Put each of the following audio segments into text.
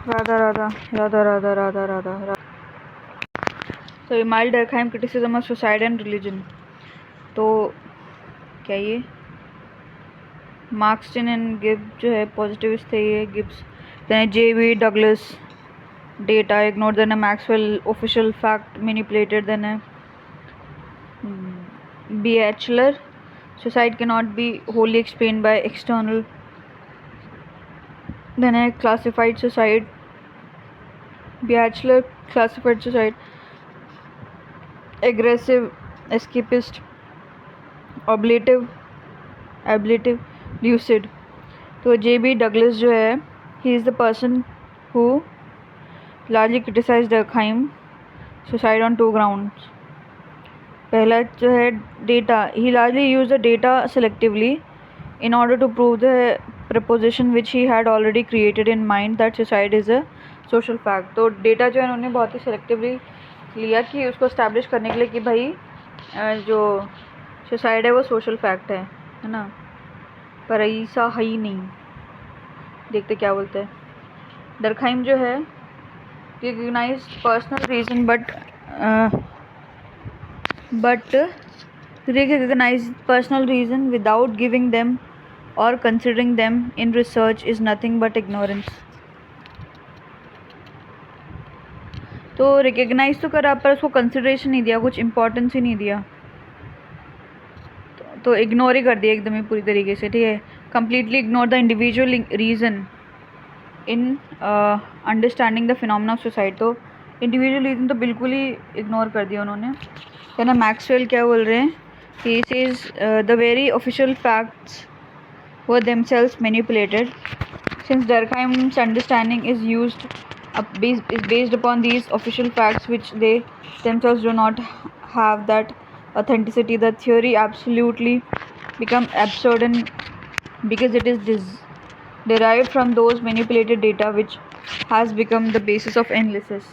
राधा राधा राधा राधा राधा राधा राधा। तो mild Durkheim criticism of suicide and religion. तो क्या ये मार्क्सटन एंड गिब्स जो है पॉजिटिविस्ट थे ये Gibbs. Then J.B. Douglas data ignored, then a Maxwell official fact manipulated, then a Bachelor suicide cannot be wholly explained by external, then a classified suicide. Bachelor classified suicide aggressive, escapist, ablative, lucid. तो J.B. Douglas जो है he is the person who largely criticized Durkheim suicide on two grounds. पहला जो है data, he largely used the data selectively in order to prove the proposition which he had already created in mind that suicide is a social fact. तो data जो है उन्होंने बहुत ही selectively लिया कि उसको establish करने के लिए कि भाई जो suicide है वो social fact है ना, पर ऐसा है ही नहीं। देखते क्या बोलते हैं। डर्कहाइम जो है recognize personal reason but recognize personal reason without giving them or considering them in research is nothing but ignorance. तो रिकग्नाइज तो करा पर उसको कंसिडरेशन नहीं दिया, कुछ इम्पोर्टेंस ही नहीं दिया, तो इग्नोर ही कर दिया एकदम ही पूरी तरीके से। ठीक है, completely ignore the individual reason in understanding the phenomena of suicide. तो इंडिविजुअल रीज़न तो बिल्कुल ही इग्नोर कर दिया उन्होंने। है ना, मैक्सवेल क्या बोल रहे हैं, he says the very official facts were themselves manipulated. Since Durkheim's understanding is based upon these official facts which they themselves do not have that authenticity, the theory absolutely become absurd and because it is derived from those manipulated data which has become the basis of analysis.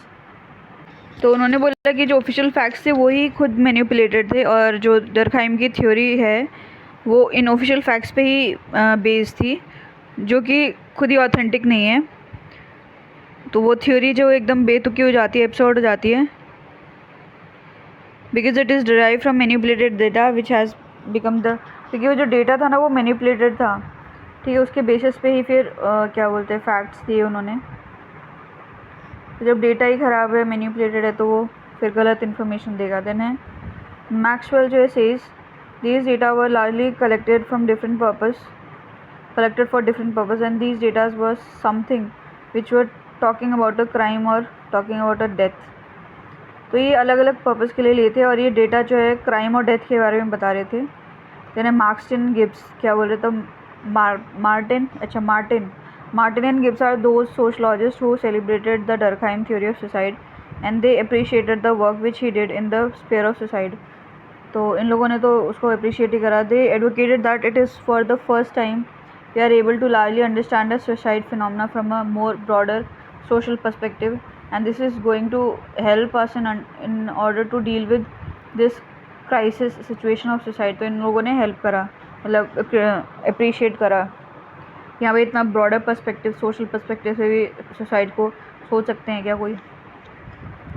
तो उन्होंने बोला कि जो official facts थे वही खुद manipulated थे और जो डर्कहाइम की थ्योरी है वो इन ऑफिशियल फैक्ट्स पे ही बेस्ड थी जो कि खुद ही ऑथेंटिक नहीं है। तो वो थ्योरी जो एकदम बेतुकी हो जाती है, एब्सर्ड हो जाती है, because it is derive from manipulated data which has become the, क्योंकि वो जो डेटा था ना वो मैनिपुलेटेड था। ठीक है, उसके बेसिस पे ही फिर क्या बोलते हैं फैक्ट्स दिए उन्होंने। तो जब डेटा ही ख़राब है, मैनिपुलेटेड है, तो वो फिर गलत इन्फॉर्मेशन देगा। देन है मैक्सवेल जो है says these data were largely collected for different purpose and these data was something which were talking about a crime or talking about a death. तो ये अलग अलग पर्पस के लिए लिए थे और ये डेटा जो है क्राइम और डेथ के बारे में बता रहे थे। यानी मार्क्सटन गिब्स क्या बोल रहे थे, Martin and Gibbs are those sociologist who celebrated the Durkheim theory of suicide and they appreciated the work which he did in the sphere of suicide. तो इन लोगों ने तो उसको अप्रिशिएट ही करा। They advocated that it is for the first time we are able to largely understand the suicide phenomena from a more broader social perspective and this is going to help us in order to deal with this crisis situation of suicide. तो इन लोगों ने help करा, मतलब appreciate करा कि हाँ भाई इतना ब्रॉडर पर्सपेक्टिव, सोशल पर्सपेक्टिव से भी सुसाइड को सोच सकते हैं क्या कोई।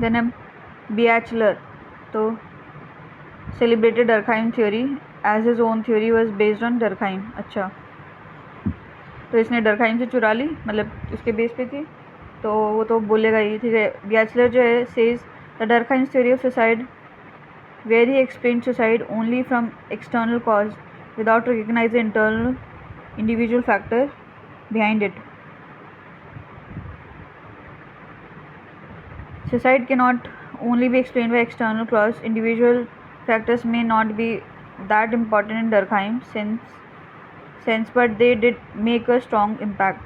देन हम बैचलर तो celebrated Durkheim theory as his own theory was based on Durkheim। अच्छा, तो इसने डरखाइम से चुरा ली, मतलब उसके बेस पे थी, तो वो तो बोलेगा ही। ठीक है, बैचलर जो है says the Durkheim's theory of suicide where he explain suicide only from external cause without recognize the internal individual factor behind it. Suicide cannot only be explained by external cause. Individual factors may not be that important in Durkheim's sense, but they did make a strong impact.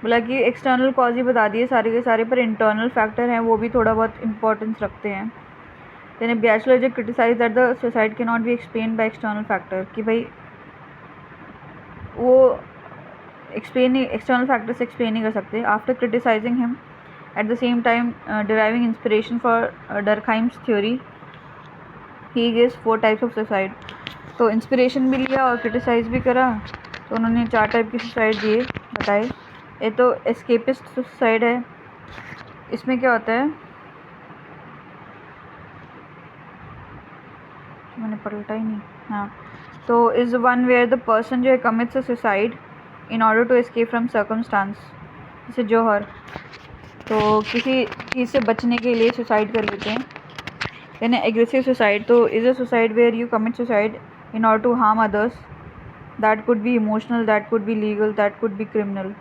बोला कि external cause he बता दिए सारे के सारे, पर internal factor हैं वो भी थोड़ा बहुत इम्पोर्टेंस रखते हैं। देन बैचलर जो criticise that the suicide can not be explain by external factor, कि भाई वो एक्सटर्नल फैक्टर से एक्सप्लेन नहीं कर सकते। After criticising him at the same time deriving inspiration for Durkheim's theory, he gives 4 types of suicide। तो inspiration भी लिया और क्रिटिसाइज भी करा, तो उन्होंने 4 टाइप की सुसाइड दिए बताए। ये तो एस्केपिस्ट सुसाइड है, इसमें क्या होता है, मैंने पलटा ही नहीं, हाँ। तो is one where the person जो है commits a suicide in order to escape from circumstance, जैसे जौहर तो किसी चीज़ से बचने के लिए सुसाइड कर लेते हैं। देन एग्रेसिव सुसाइड, तो is a suicide where you commit suicide in order to harm others, that could be emotional, that could be legal, that could be criminal.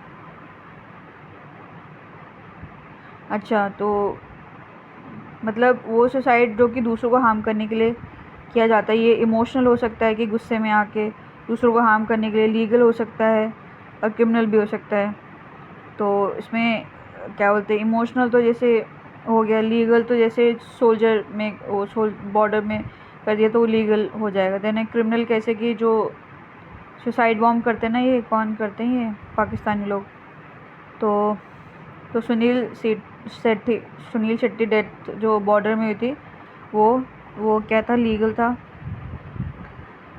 अच्छा, तो मतलब वो सुसाइड जो कि दूसरों को हार्म करने के लिए किया जाता है, ये इमोशनल हो सकता है कि गुस्से में आके दूसरों को हार्म करने के लिए, लीगल हो सकता है और क्रिमिनल भी हो सकता है। तो इसमें क्या बोलते हैं, इमोशनल तो जैसे हो गया, लीगल तो जैसे सोल्जर में वो बॉर्डर में कर दिया तो वो लीगल हो जाएगा। देन क्रिमिनल कैसे कि जो सुसाइड बॉम्ब करते हैं ना, ये कौन करते हैं, ये पाकिस्तानी लोग। तो सुनील शेट्टी डेथ जो बॉर्डर में हुई थी वो क्या था, लीगल था।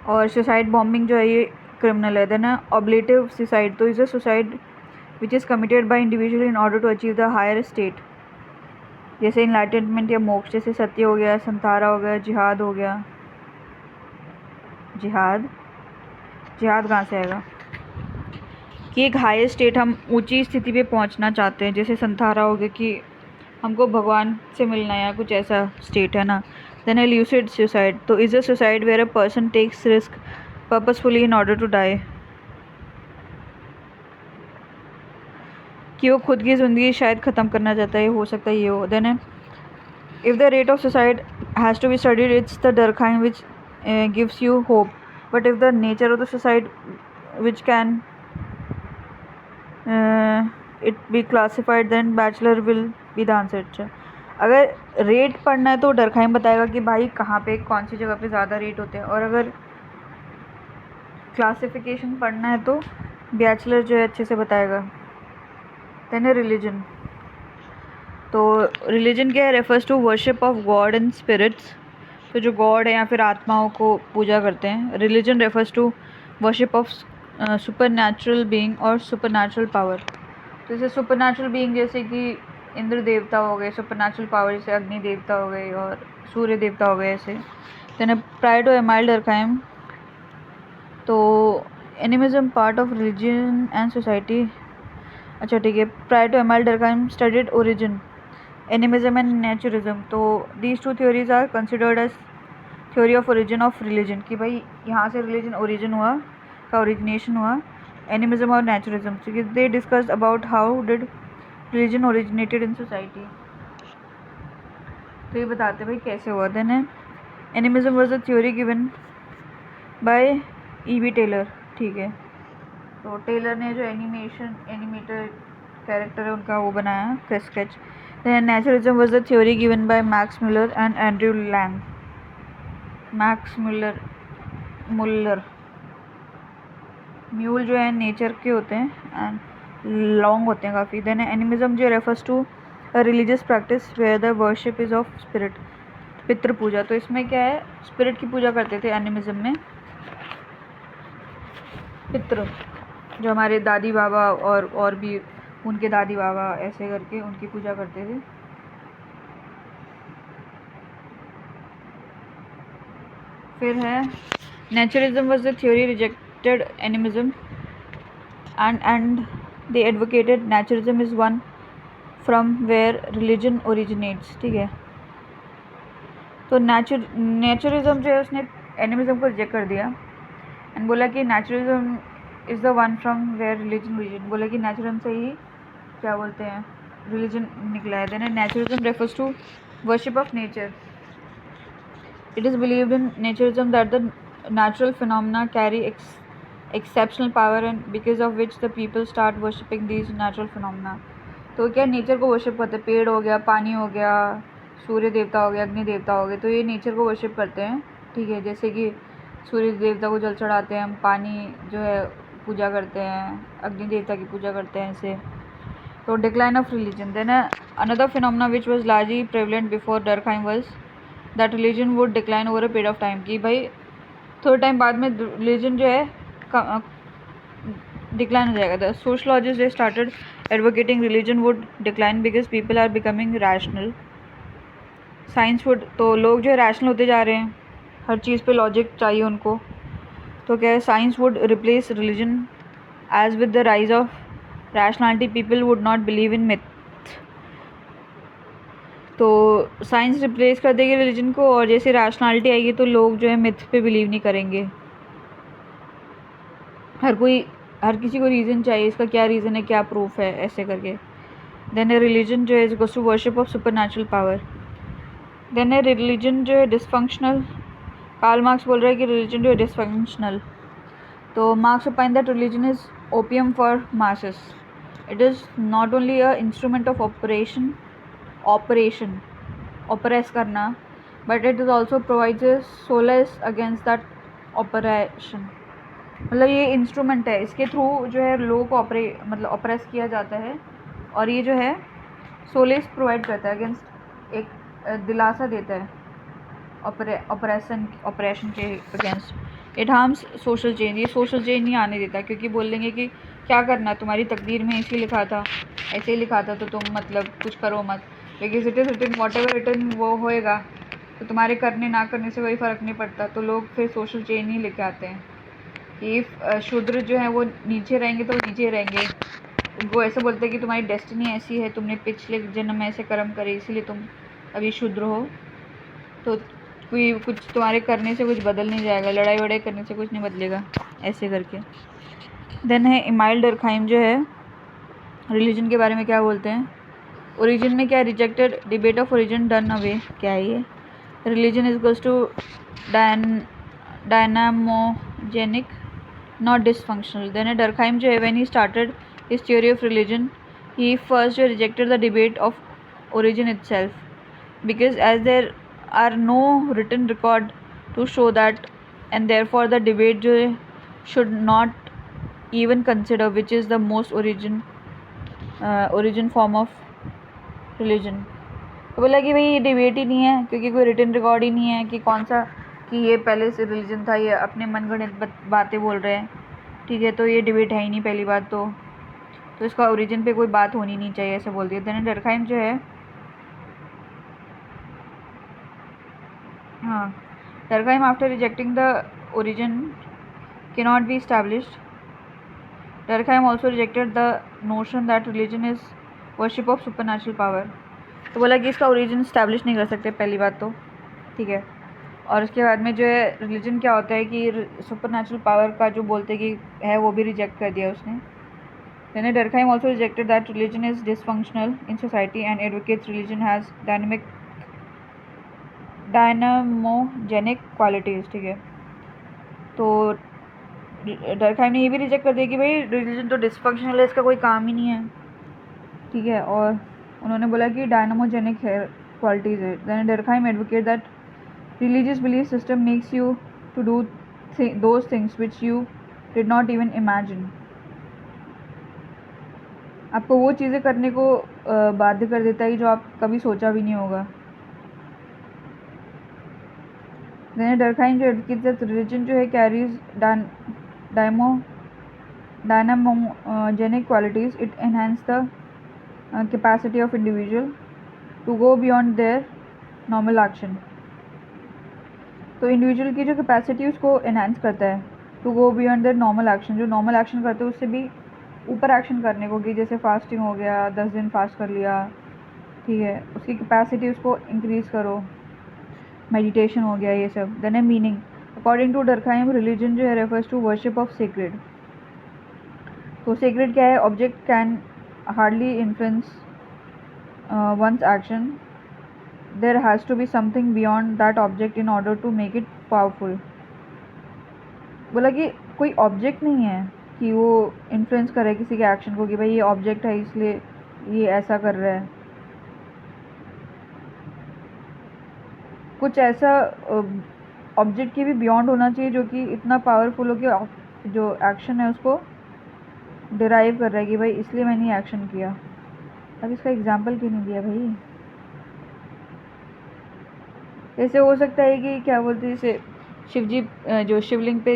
और सुसाइड बॉम्बिंग जो है ये क्रिमिनल है। देन ऑब्लेटिव सुसाइड, तो is a suicide which is committed by individual in order to achieve the higher state, जैसे इनलाइटनमेंट या मोक्ष, जैसे सत्य हो गया, संतारा हो गया, जिहाद हो गया। जिहाद कहाँ से आएगा कि एक हायर स्टेट, हम ऊंची स्थिति पे पहुंचना चाहते हैं, जैसे संतारा हो गया कि हमको भगवान से मिलना है या कुछ ऐसा स्टेट है ना। देन ल्यूसिड सुसाइड, तो is a suicide where a person takes risk purposefully in order to die, कि वो खुद की ज़िंदगी शायद ख़त्म करना चाहता है, हो सकता है ये हो। Then if the rate of suicide has to be studied, it's the Durkheim which gives you hope, but if the nature of the suicide which can it be classified, then Baechler will be the answer. अच्छा, अगर rate पढ़ना है तो Durkheim बताएगा कि भाई कहाँ पे कौन सी जगह पे ज़्यादा रेट होते हैं, और अगर क्लासिफिकेशन पढ़ना है तो बैचलर जो है अच्छे से बताएगा। देन है रिलीजन, तो रिलीजन क्या है, refers to worship of god and spirits, तो जो गॉड है या फिर आत्माओं को पूजा करते हैं। Religion refers to worship of supernatural being और सुपर नेचुरल पावर, तो जैसे सुपर नेचुरल बीइंग जैसे कि इंद्र देवता हो गए, सुपर नेचुरल पावर जैसे अग्नि देवता हो गए और सूर्य देवता हो गए ऐसे। Then prior to Emile Durkheim, तो animism part of religion and society. अच्छा ठीक है, prior to Emile Durkheim studied origin, animism and naturism, तो these two theories are considered as theory of origin of religion, कि भाई यहाँ से religion origin हुआ, का ओरिजिनेशन हुआ, एनिमिज्म और नेचुरिज्म। क्योंकि they discussed about how did religion originated in society, तो ये बताते भाई कैसे हुआ। देन है animism was a theory given by E.B. Tylor, ठीक है। तो टेलर ने जो एनिमेटर कैरेक्टर है उनका वो बनाया sketch. Then naturalism was the theory given by Max Muller and Andrew Lang. Max Muller म्यूल जो है नेचर के होते हैं एंड लॉन्ग होते हैं काफ़ी। देन एनिमिज्म जो refers to religious practice where the worship is of spirit, पितृ पूजा, तो इसमें क्या है, स्पिरिट की पूजा करते थे एनिमिज्म में, पितृ जो हमारे दादी बाबा और भी उनके दादी बाबा ऐसे करके उनकी पूजा करते थे। फिर है naturalism was the theory rejected animism and they advocated naturalism is one from where religion originates, ठीक है। तो नेचुरलिज्म जो है उसने एनिमिज्म को रिजेक्ट कर दिया एंड बोला कि naturalism is the one from where religion origin, बोला कि नेचुरलिज्म से ही क्या बोलते हैं रिलीजन निकला है। Then naturalism refers to worship of nature, it is believed in naturalism that the natural phenomena carry exceptional power and because of which the people start worshipping these natural phenomena। तो क्या nature को worship करते हैं, पेड़ हो गया, पानी हो गया, सूर्य देवता हो गया, अग्नि देवता हो गए, तो ये नेचर को वर्शिप करते हैं, ठीक है। जैसे कि सूर्य देवता को जल चढ़ाते हैं हम, पानी जो है पूजा करते हैं, अग्नि देवता की पूजा करते हैं ऐसे। तो decline of religion, then another phenomena which was largely prevalent before Durkheim was that religion would decline over a period of time, कि भाई थोड़े टाइम बाद में रिलीजन जो है डिक्लाइन हो जाएगा। The sociologist they started advocating religion would decline because people are becoming rational. Science would, तो लोग जो है रैशनल होते जा रहे हैं, हर चीज़ पे लॉजिक चाहिए उनको। तो क्या है, science would replace religion as with the rise of rationality people would not believe in myth. तो साइंस रिप्लेस कर देगी रिलीजन को, और जैसे रैशनैलिटी आएगी तो लोग जो है मिथ पे बिलीव नहीं करेंगे। हर किसी को रीज़न चाहिए, इसका क्या रीज़न है, क्या प्रूफ है, ऐसे करके। देन ए रिलीजन जो है is equals to worship of supernatural power. Then a religion जो है डिसफंक्शनल। कार्ल मार्क्स बोल रहा है कि रिलीजन जो है डिसफंक्शनल। तो Marx opine that religion is opium for masses. It is not only a instrument of oppression oppress करना, but it is also provides a solace against that oppression. मतलब ये इंस्ट्रूमेंट है, इसके थ्रू जो है लोगों को ऑपरेस किया जाता है, और ये जो है सोलेस प्रोवाइड करता है अगेंस्ट, एक दिलासा देता है ऑपरेशन के against. It harms social change, ये सोशल चेंज नहीं आने देता, क्योंकि बोल देंगे कि क्या करना, तुम्हारी तकदीर में ऐसे ही लिखा था, ऐसे ही लिखा था, तो तुम मतलब कुछ करो मत, लेकिन it is written, whatever written वो होएगा, तो तुम्हारे करने ना करने से कोई फ़र्क नहीं पड़ता। तो लोग फिर सोशल चेंज नहीं लेके आते हैं कि शूद्र जो है वो नीचे रहेंगे तो नीचे रहेंगे। वो ऐसे बोलते हैं कि तुम्हारी डेस्टिनी ऐसी है, तुमने पिछले जन्म में ऐसे कर्म करे, इसीलिए तुम अभी शूद्र हो, तो कोई कुछ तुम्हारे करने से कुछ बदल नहीं जाएगा, लड़ाई वड़ाई करने से कुछ नहीं बदलेगा, ऐसे करके। देन है इमाइल डर्कहाइम, जो है रिलीजन के बारे में क्या बोलते हैं। ओरिजिन में क्या, rejected debate of origin done away, क्या है ये। Religion is equals to dynamogenic not dysfunctional. Then Durkheim जो है when he started his theory of religion he first rejected the debate of origin itself, because as there are no written record to show that, and therefore the debate जो है should not even consider which is the most origin form of religion। तो बोला कि भाई ये debate ही नहीं है, क्योंकि कोई रिटन रिकॉर्ड ही नहीं है कि कौन सा, कि ये पहले से रिलीजन था, ये अपने मनगढ़ंत बातें बोल रहे हैं, ठीक है, तो ये डिबेट है ही नहीं पहली बात तो इसका ओरिजिन पे कोई बात होनी नहीं चाहिए, ऐसे बोल दिया। देन डर्कहाइम जो है, हाँ, Durkheim after rejecting the origin cannot be established. Durkheim also rejected the notion that religion is worship of supernatural power। तो बोला कि इसका ओरिजिन इस्टेब्लिश नहीं कर सकते पहली बात तो, ठीक है। और उसके बाद में जो है रिलीजन क्या होता है कि सुपरनेचुरल पावर का जो बोलते कि है, वो भी रिजेक्ट कर दिया उसने। Then Durkheim also rejected that religion is dysfunctional in society and advocates religion has dynamogenic qualities, ठीक है। तो डर्कहाइम ने ये भी रिजेक्ट कर दिया कि भाई रिलीजन तो डिसफंक्शनल है, इसका कोई काम ही नहीं है, ठीक है। और उन्होंने बोला कि डायनामोजेनिक है क्वालिटीज़ है। Then Durkheim advocate that religious belief system makes you to do those things which you did not even imagine. आपको वो चीज़ें करने को बाध्य कर देता है जो आप कभी सोचा भी नहीं होगा। देन डर्कहाइम जो एडवोकेट दैट रिलीजन जो है carries dynamogenic qualities, it enhance the capacity of individual to go beyond their normal action. तो इंडिविजुअल की जो कैपेसिटी है उसको एनहांस करता है, to go beyond their normal action, जो नॉर्मल एक्शन करते हैं उससे भी ऊपर एक्शन करने को, कि जैसे फास्टिंग हो गया, 10 दिन फास्ट कर लिया, ठीक है, उसकी कैपेसिटी उसको इंक्रीज़ करो, मेडिटेशन हो गया, ये सब। Then a meaning, according to Durkheim religion जो है refers to worship of sacred. तो सेक्रेड क्या है, object can hardly influence one's action, there has to be something beyond that object in order to make it powerful. बोला कि कोई object नहीं है कि वो इन्फ्लुएंस करे किसी के एक्शन को, कि भाई ये ऑब्जेक्ट है इसलिए ये ऐसा कर रहा है। कुछ ऐसा ऑब्जेक्ट के भी बियॉन्ड होना चाहिए जो कि इतना पावरफुल हो कि जो एक्शन है उसको डिराइव कर रहा है कि भाई इसलिए मैंने ये एक्शन किया। अब इसका एग्जाम्पल क्यों नहीं दिया भाई। ऐसे हो सकता है कि क्या बोलते हैं, जैसे शिवजी जो शिवलिंग पे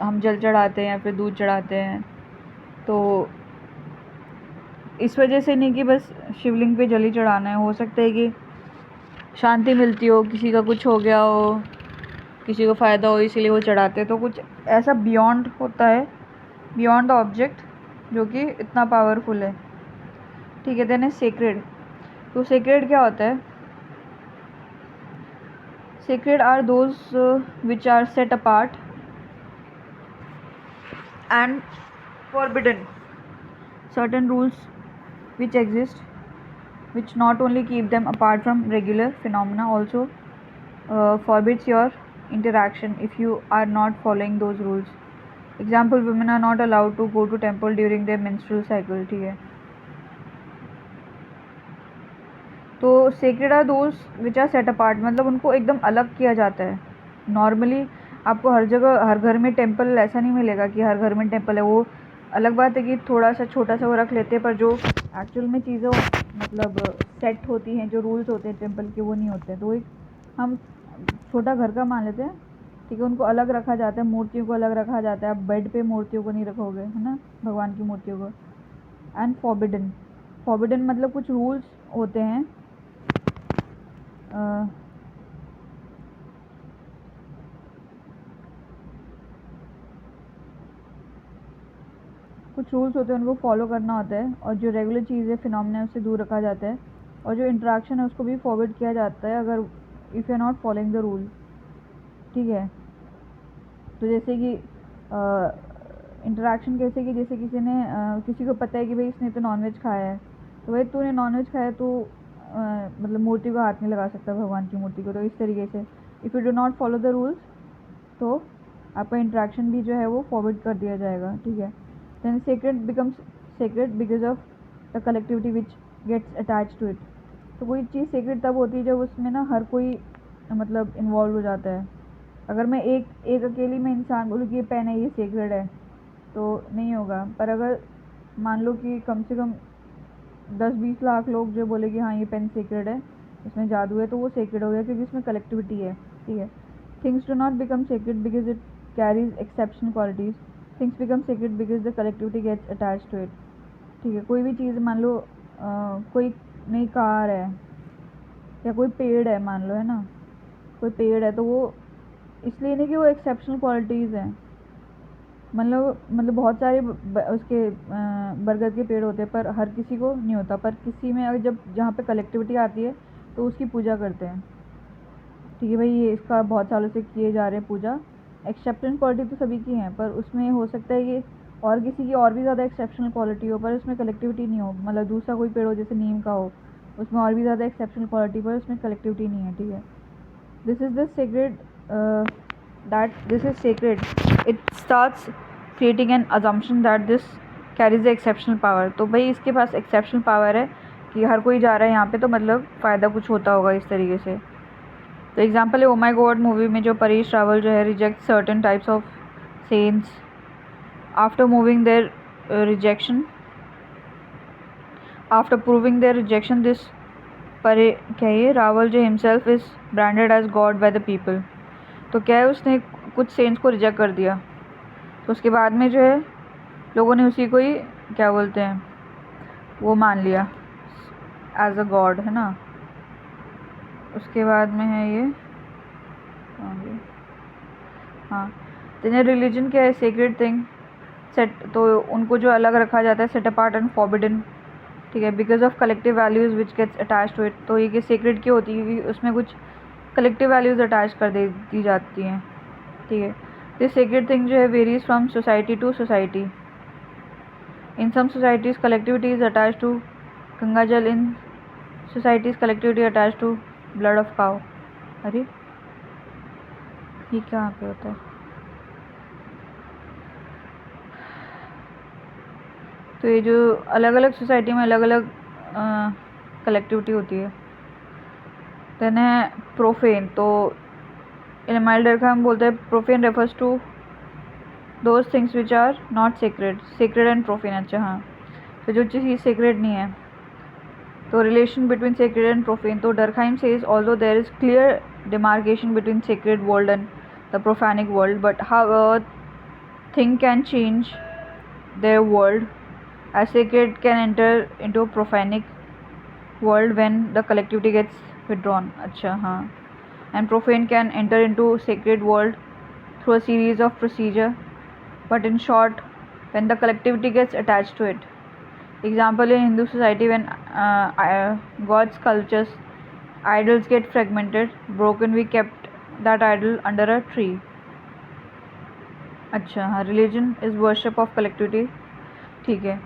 हम जल चढ़ाते हैं या फिर दूध चढ़ाते हैं, तो इस वजह से नहीं कि बस शिवलिंग पे जल ही चढ़ाना है, हो सकता है कि शांति मिलती हो, किसी का कुछ हो गया हो, किसी को फ़ायदा हो, इसीलिए वो चढ़ाते हैं। तो कुछ ऐसा बियॉन्ड होता है, बियॉन्ड द ऑब्जेक्ट, जो कि इतना पावरफुल है। ठीक है, देन है सेक्रेड। तो सेक्रेड क्या होता है? Sacred are those which are set apart and forbidden. Certain rules which exist, which not only keep them apart from regular phenomena, also forbids your interaction if you are not following those rules. Example, women are not allowed to go to temple during their menstrual cycle. ठीक है, तो sacred are those which are set apart, मतलब उनको एकदम अलग किया जाता है। नॉर्मली आपको हर जगह, हर घर में टेम्पल ऐसा नहीं मिलेगा कि हर घर में टेम्पल है। वो अलग बात है कि थोड़ा सा छोटा सा वो रख लेते हैं, पर जो एक्चुअल में चीज़ें मतलब सेट होती हैं, जो रूल्स होते हैं टेम्पल के, वो नहीं होते हैं। तो एक हम छोटा घर का मान लेते हैं, ठीक है, उनको अलग रखा जाता है, मूर्तियों को अलग रखा जाता है। आप बेड पे मूर्तियों को नहीं रखोगे, है ना, भगवान की मूर्तियों को। एंड फॉरबिडन, फॉरबिडन मतलब कुछ रूल्स होते हैं, कुछ रूल्स होते हैं, उनको फॉलो करना होता है, और जो रेगुलर चीज़ है, फिनोमिना, उससे दूर रखा जाता है। और जो इंटरेक्शन है उसको भी फॉरवर्ड किया जाता है अगर if you are not following the rule. ठीक है, तो जैसे कि इंटरेक्शन कैसे कि जैसे किसी ने किसी को पता है कि भाई इसने तो नॉनवेज खाया है, तो भाई तूने नॉनवेज खाया तो मतलब मूर्ति को हाथ नहीं लगा सकता, भगवान की मूर्ति को। तो इस तरीके से if you do not follow the rules, तो आपका इंटरेक्शन भी जो है वो फॉरवर्ड कर दिया जाएगा। ठीक है, then sacred becomes sacred because of the collectivity which gets attach to it. तो कोई चीज़ सेक्रेड तब होती है जब उसमें ना हर कोई मतलब इन्वॉल्व हो जाता है। अगर मैं एक अकेली में इंसान बोलूँ कि ये पेन है, ये सेक्रेड है, तो नहीं होगा। पर अगर मान लो कि कम से कम 10-20 लाख लोग जो बोले कि हाँ ये पेन सेक्रेड है, इसमें जादू है, तो वो सेक्रेड हो गया, क्योंकि इसमें कलेक्टिविटी है। ठीक है, things do not become sacred because it carries exceptional qualities, things become sacred because the collectivity gets attach to it. ठीक है, कोई भी चीज़ मान लो कोई नई कार है या कोई पेड़ है, मान लो, है ना, कोई पेड़ है, तो वो इसलिए नहीं कि वो एक्सेप्शनल क्वालिटीज़ हैं। मतलब बहुत सारे उसके बरगद के पेड़ होते हैं, पर हर किसी को नहीं होता। पर किसी में अगर जब जहाँ पे कलेक्टिविटी आती है तो उसकी पूजा करते हैं। ठीक है भाई, ये इसका बहुत सालों से किए जा रहे हैं पूजा। एक्सेप्शनल क्वालिटी तो सभी की हैं, पर उसमें हो सकता है कि और किसी की और भी ज़्यादा एक्सेप्शनल क्वालिटी हो, पर उसमें कलेक्टिविटी नहीं हो। मतलब दूसरा कोई पेड़ हो जैसे नीम का हो, उसमें और भी ज़्यादा एक्सेप्शनल क्वालिटी, पर उसमें कलेक्टिविटी नहीं है। ठीक है, this is the sacred that this is sacred, it starts creating an assumption that this carries the exceptional power। तो भाई इसके पास exceptional power है कि हर कोई जा रहा है यहाँ पे, तो मतलब फ़ायदा कुछ होता होगा इस तरीके से। तो एग्जाम्पल है ओ माई गॉड मूवी में जो परेश रावल जो है reject certain types of saints after moving their rejection, after proving their rejection, this परे क्या है, रावल जो himself is branded as god by the people. तो क्या है, उसने कुछ सेंट्स को रिजेक्ट कर दिया, तो उसके बाद में जो है लोगों ने उसी को ही क्या बोलते हैं, वो मान लिया एज अ गॉड, है ना। उसके बाद में है ये हाँ, तो रिलीजन क्या है, सेक्रेड थिंग सेट, तो उनको जो अलग रखा जाता है, सेट अपार्ट एंड फॉरबिडन। ठीक है, because of collective values which gets attach to it. तो ये सेक्रेड क्यों होती है, क्योंकि उसमें कुछ कलेक्टिव वैल्यूज़ अटैच कर दे दी जाती हैं। ठीक है, दिस सेक्रेड थिंग जो है varies from society to society. In some societies collectivity is attach to Ganga jal, in societies collectivity attach to blood of cow. अरे ये कहाँ पे होता है? तो ये जो अलग अलग सोसाइटी में अलग अलग कलेक्टिविटी होती है। देन है प्रोफेन। तो इन माइल्ड का हम बोलते हैं profane refers to those things which are not sacred, sacred and profane. अच्छा हाँ, तो जो चीज़ सेक्रेड नहीं है, तो relation between sacred and profane. तो Durkheim says although there is clear demarcation between sacred world and the profanic world, but how a thing can change their world, as sacred can enter into a profanic world when the collectivity gets withdrawn. अच्छा हाँ, and profane can enter into sacred world through a series of procedure, but in short, when the collectivity gets attached to it. Example, in Hindu society, when God's sculptures, idols get fragmented, broken, we kept that idol under a tree. अच्छा हाँ, religion is worship of collectivity. ठीक है,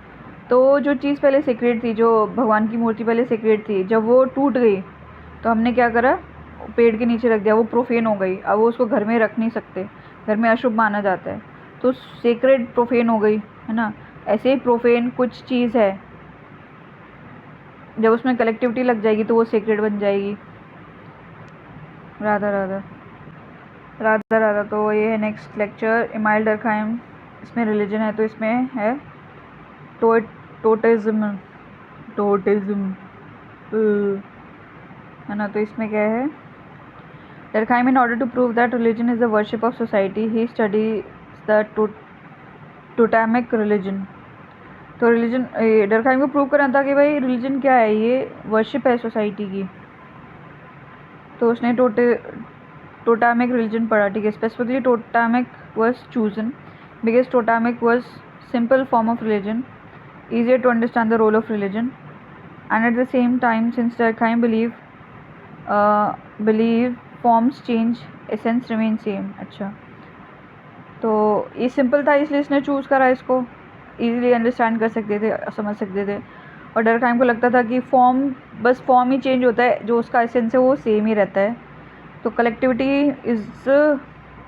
तो जो चीज़ पहले secret थी, जो भगवान की मूर्ति पहले सीक्रेट थी, जब वो टूट गई तो हमने क्या करा, पेड़ के नीचे रख दिया, वो प्रोफेन हो गई. अब वो उसको घर में रख नहीं सकते, घर में अशुभ माना जाता है, तो सीक्रेट प्रोफेन हो गई, है ना. ऐसे ही प्रोफेन कुछ चीज़ है, जब उसमें कलेक्टिविटी लग जाएगी तो वो सीक्रेट बन जाएगी. राधा राधा राधा राधा. तो ये है नेक्स्ट लेक्चर, इमाइल डर्कहाइम. इसमें रिलीजन है तो इसमें है टोटेज्म है ना. तो इसमें क्या है, Durkheim in order to prove that religion is the worship of society, he study the totemic religion. तो रिलीजन, डर्कहाइम को प्रूव करना था कि भाई रिलीजन क्या है, ये वर्शिप है सोसाइटी की. तो उसने टोटेमिक रिलीजन पढ़ा. ठीक है, specifically totemic was chosen because totemic was simple form of religion, easier to understand the role of religion, and at the same time, since Durkheim believe forms change, essence remain same. अच्छा, तो ये simple था इसलिए इसने choose करा, इसको easily understand कर सकते थे, समझ सकते थे. और डर्कहाइम को लगता था कि बस फॉर्म ही चेंज होता है, जो उसका एसेंस है वो सेम ही रहता है. तो collectivity is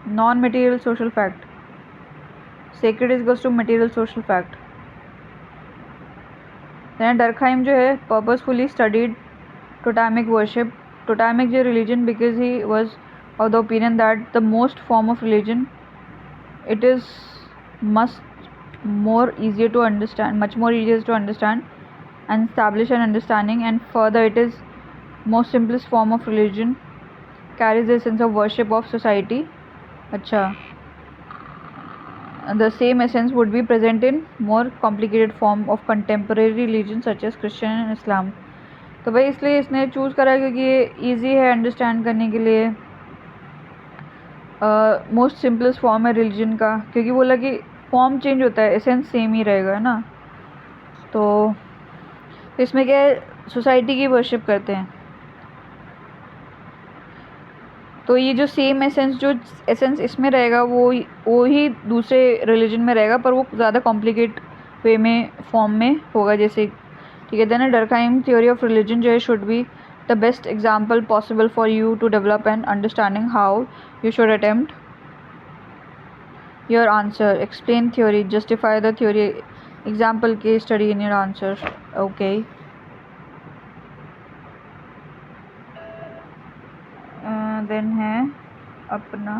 non material social fact, sacred is goes to material social fact. then Durkheim जो है purposefully studied totemic worship, totemic जो religion, because he was of the opinion that the most form of religion, it is much more easier to understand and establish an understanding, and further it is most simplest form of religion, carries a sense of worship of society. अच्छा, the same essence would be present in more complicated form of contemporary religion such as Christian and Islam. तो भाई इसलिए इसने choose करा क्योंकि ये easy है understand करने के लिए, मोस्ट सिंपलेस्ट फॉर्म है रिलीजन का, क्योंकि बोला कि फॉर्म चेंज होता है, एसेंस सेम ही रहेगा, है ना. तो इसमें क्या है, सोसाइटी की वर्शिप करते हैं, तो ये जो सेम जो एसेंस इसमें रहेगा वो ही दूसरे रिलीजन में रहेगा, पर वो ज़्यादा कॉम्प्लिकेट वे में फॉर्म में होगा जैसे. ठीक है, then Durkheim theory of religion जो है should be the best example possible for you to develop an understanding how you should attempt your answer. Explain theory, justify the theory, example के study in your answer. Okay, then है अपना,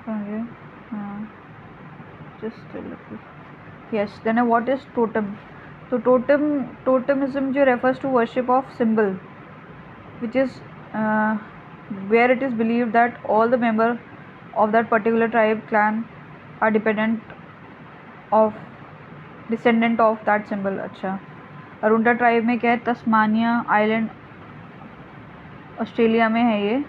हाँ just yes. Then है what is totem. तो totemism जो refers to worship of symbol which is where it is believe that all the member of that particular tribe clan are descendant of that symbol. अच्छा, Arunta tribe में क्या है, Tasmania island Australia में है, ये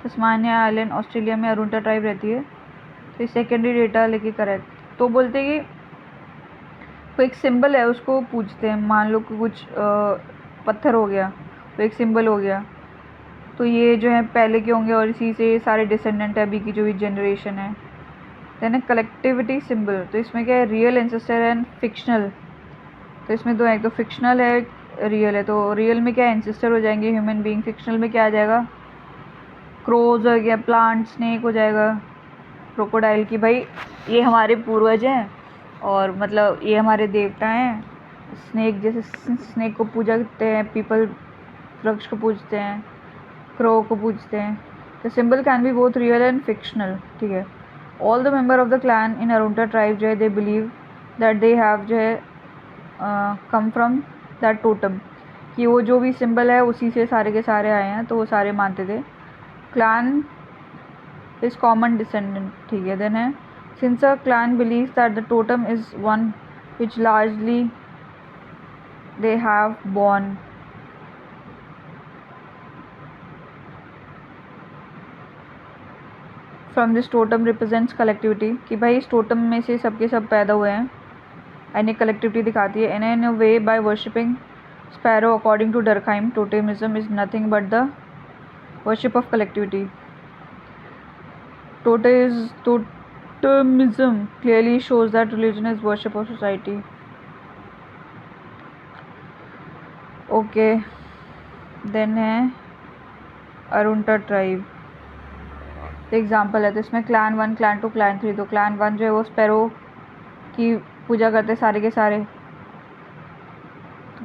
Tasmania island Australia में अरुंडा tribe रहती है. तो ये सेकेंडरी डेटा लेके करेक्ट. तो बोलते हैं कि कोई एक सिंबल है उसको पूछते हैं, मान लो कि कुछ पत्थर हो गया तो एक सिंबल हो गया, तो ये जो है पहले के होंगे और इसी से सारे डिसेंडेंट है अभी की जो भी जनरेशन है. देन कलेक्टिविटी सिंबल, तो इसमें क्या है, रियल एंसेस्टर एंड फिक्शनल. तो इसमें दो है, तो फिक्शनल है रियल है. तो रियल में क्या एंसेस्टर हो जाएंगे ह्यूमन बीइंग, फिक्शनल में क्या आ जाएगा, क्रोज हो गया, प्लांट, स्नेक हो जाएगा, क्रोकोडाइल की भाई ये हमारे पूर्वज हैं और मतलब ये हमारे देवता हैं. स्नेक जैसे स्नेक को पूजा करते हैं, पीपल वृक्ष को पूजते हैं, क्रो को पूजते हैं. तो symbol can be both real and fictional. ठीक है, all the member of the clan in Arunta tribe जो है they believe that they have जो है कम फ्रॉम दैट टोटम, कि वो जो भी सिंबल है उसी से सारे के सारे आए हैं, तो वो सारे मानते थे. Clan is common descendant. ठीक है, देन है Since a clan believes that the totem is one which largely they have born. From this totem represents collectivity, कि भाई इस टोटम में से सबके सब पैदा हुए हैं, and एक collectivity दिखाती है. And in a way, by worshipping sparrow according to Durkheim, totemism is nothing but the worship of collectivity. Totemism clearly shows that religion is worship of society. Okay, then है अरुंटा tribe. Example है तो इसमें clan 1, clan 2, clan 3. तो clan 1 जो है वो sparrow की पूजा करते हैं सारे के सारे.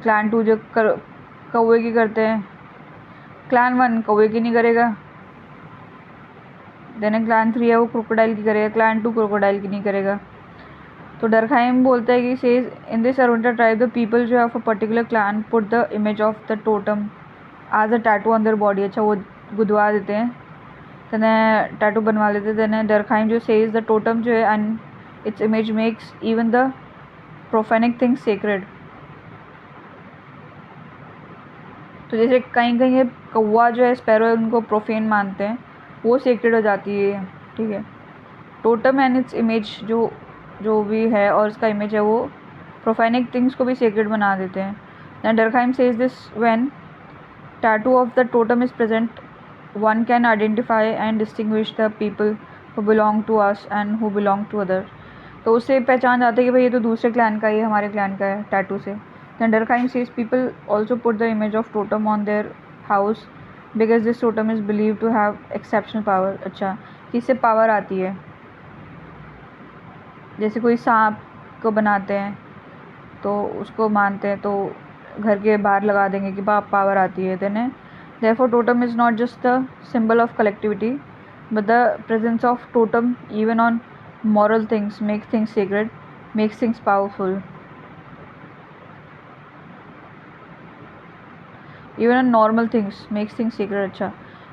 क्लैन 2 जो कौवे की करते हैं. क्लैन 1 कौवे की नहीं करेगा. देन क्लैन 3 है वो क्रोकोडाइल की करेगा. क्लैन 2 क्रोकोडाइल की नहीं करेगा. तो डरखाइम बोलता है कि says in this Arunta tribe the people जो है of a particular clan put the image of the totem as a tattoo on their body. अच्छा, वो गुदवा देते हैं, देन टैटू बनवा लेते हैं. देन डरखाइम जो सेज द टोटम जो है and its image makes even the profanic things sacred. तो जैसे कहीं कहीं ये कौवा जो है स्पैरो है उनको प्रोफेन मानते हैं, वो सेक्रेड हो जाती है. ठीक है, टोटम एंड इट्स इमेज जो भी है और उसका इमेज है वो प्रोफेनिक थिंग्स को भी सेक्रेड बना देते हैं. Then Durkheim says this when tattoo of the totem is present one can identify and distinguish the people who belong to us and who belong to others. तो उससे पहचान जाता है कि भाई ये तो दूसरे क्लैन का ही है, हमारे क्लैन का है, टैटू से. Then Durkheim says people also put the image of totem on their house because this totem is believed to have exceptional power. अच्छा, किससे पावर आती है? जैसे कोई सांप को बनाते हैं तो उसको मानते हैं, तो घर के बाहर लगा देंगे कि पावर आती है. Then therefore totem is not just the symbol of collectivity but the presence of totem even on moral things makes things sacred, makes things powerful. even on normal things makes things sacred. अच्छा,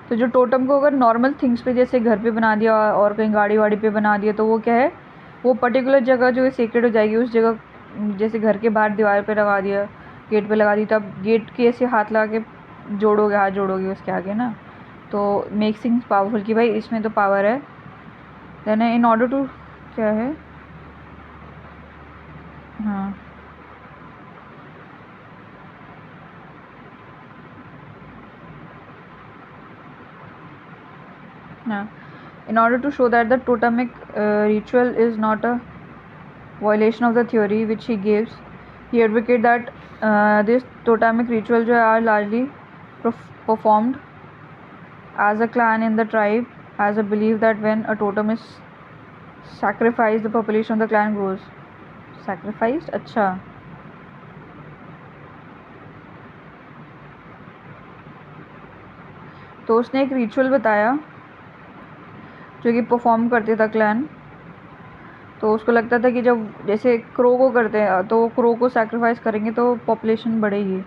तो जो totem को अगर normal things पे जैसे घर पे बना दिया और कहीं गाड़ी वाड़ी पे बना दिया तो वो क्या है, वो पर्टिकुलर जगह जो है सेक्रेड हो जाएगी. उस जगह जैसे घर के बाहर दीवार पे लगा दिया, गेट पे लगा दी, तब गेट के ऐसे हाथ लगा के जोड़ोगे, हाथ जोड़ोगे उसके आगे ना, तो मेक थिंग्स पावरफुल कि भाई इसमें तो पावर है. देन इन ऑर्डर टू क्या है, हाँ in order to show that the totemic ritual is not a violation of the theory which he gives, he advocates that this totemic ritual जो है are largely performed as a clan in the tribe, has a belief that when a totem is sacrificed the population of the clan grows. Sacrificed, अच्छा, तो उसने एक ritual बताया जो कि perform करते था क्लैन. तो उसको लगता था कि जब जैसे क्रो को करते हैं तो क्रो को सैक्रिफाइस करेंगे तो पॉपुलेशन बढ़ेगी.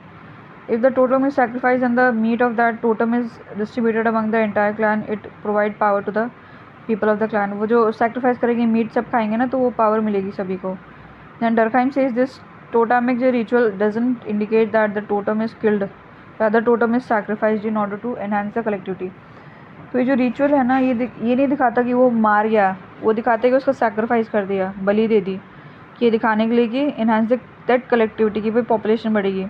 If the totem is sacrificed and the meat of that totem is distributed among the entire clan, it provide power to the people of the clan. वो जो sacrifice करेंगे, मीट सब खाएंगे ना, तो वो पावर मिलेगी सभी को. Then Durkheim says this totemic ritual doesn't indicate that the totem is killed, rather totem is sacrificed in order to enhance the collectivity. तो ये जो रिचुअल है ना, ये नहीं दिखाता कि वो मार गया, वो दिखाता है कि उसका सैक्रिफाइस कर दिया, बलि दे दी, कि ये दिखाने के लिए कि एनहांस दैट कलेक्टिविटी की भाई पॉपुलेशन बढ़ेगी.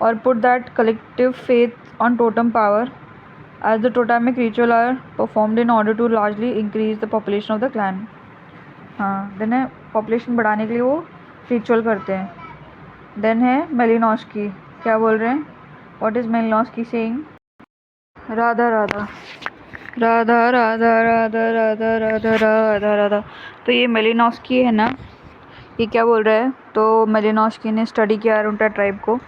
और put that collective faith on totem power as the totemic ritual are performed in order to largely increase the population of the clan. हाँ, देन है पॉपुलेशन बढ़ाने के लिए वो रिचुअल करते हैं. देन है मेलिनोस्की, क्या बोल रहे हैं, what is Malinowski saying? Radha Radha Radha Radha Radha Radha Radha Radha Radha. तो ये मेलिनोस्की है ना, ये क्या बोल रहा है, तो मेलिनोस्की ने स्टडी किया अरुंटा ट्राइब को.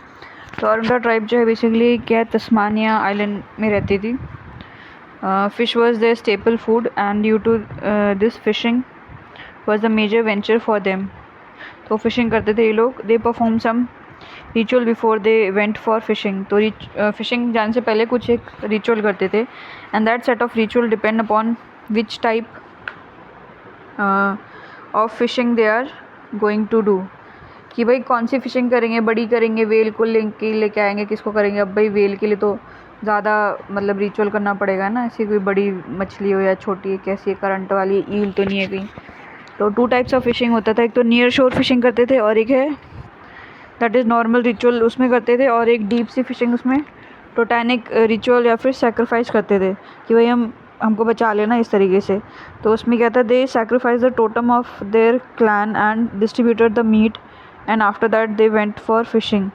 तो अरुंटा ट्राइब जो है बेसिकली क्या है, तस्मानिया आइलैंड में रहती थी. Fish was their staple food and due to this fishing was the major venture for them. तो फिशिंग करते थे ये लोग. They perform some ritual before they went for fishing. तो फिशिंग जाने से पहले कुछ एक रिचुअल करते थे. And that set of ritual depend upon which type of fishing they are going to do, कि भाई कौन सी फ़िशिंग करेंगे, बड़ी करेंगे, वेल को लेके आएंगे, किसको करेंगे। अब भाई वेल के लिए तो ज़्यादा मतलब रिचुअल करना पड़ेगा ना, ऐसी कोई बड़ी मछली हो या छोटी है, कैसी है, करंट वाली ईल तो नहीं है कहीं। तो 2 टाइप्स ऑफ फिशिंग होता था, एक तो नियर शोर फिशिंग करते थे और एक है दैट इज़ नॉर्मल रिचुअल उसमें करते थे, और एक डीप सी फिशिंग उसमें टोटैनिक रिचुअल या फिर सेक्रीफाइस करते थे कि भाई हमको बचा लेना इस तरीके से। तो उसमें क्या था, they sacrifice the totem of their clan and distributed the meat and after that they went for fishing.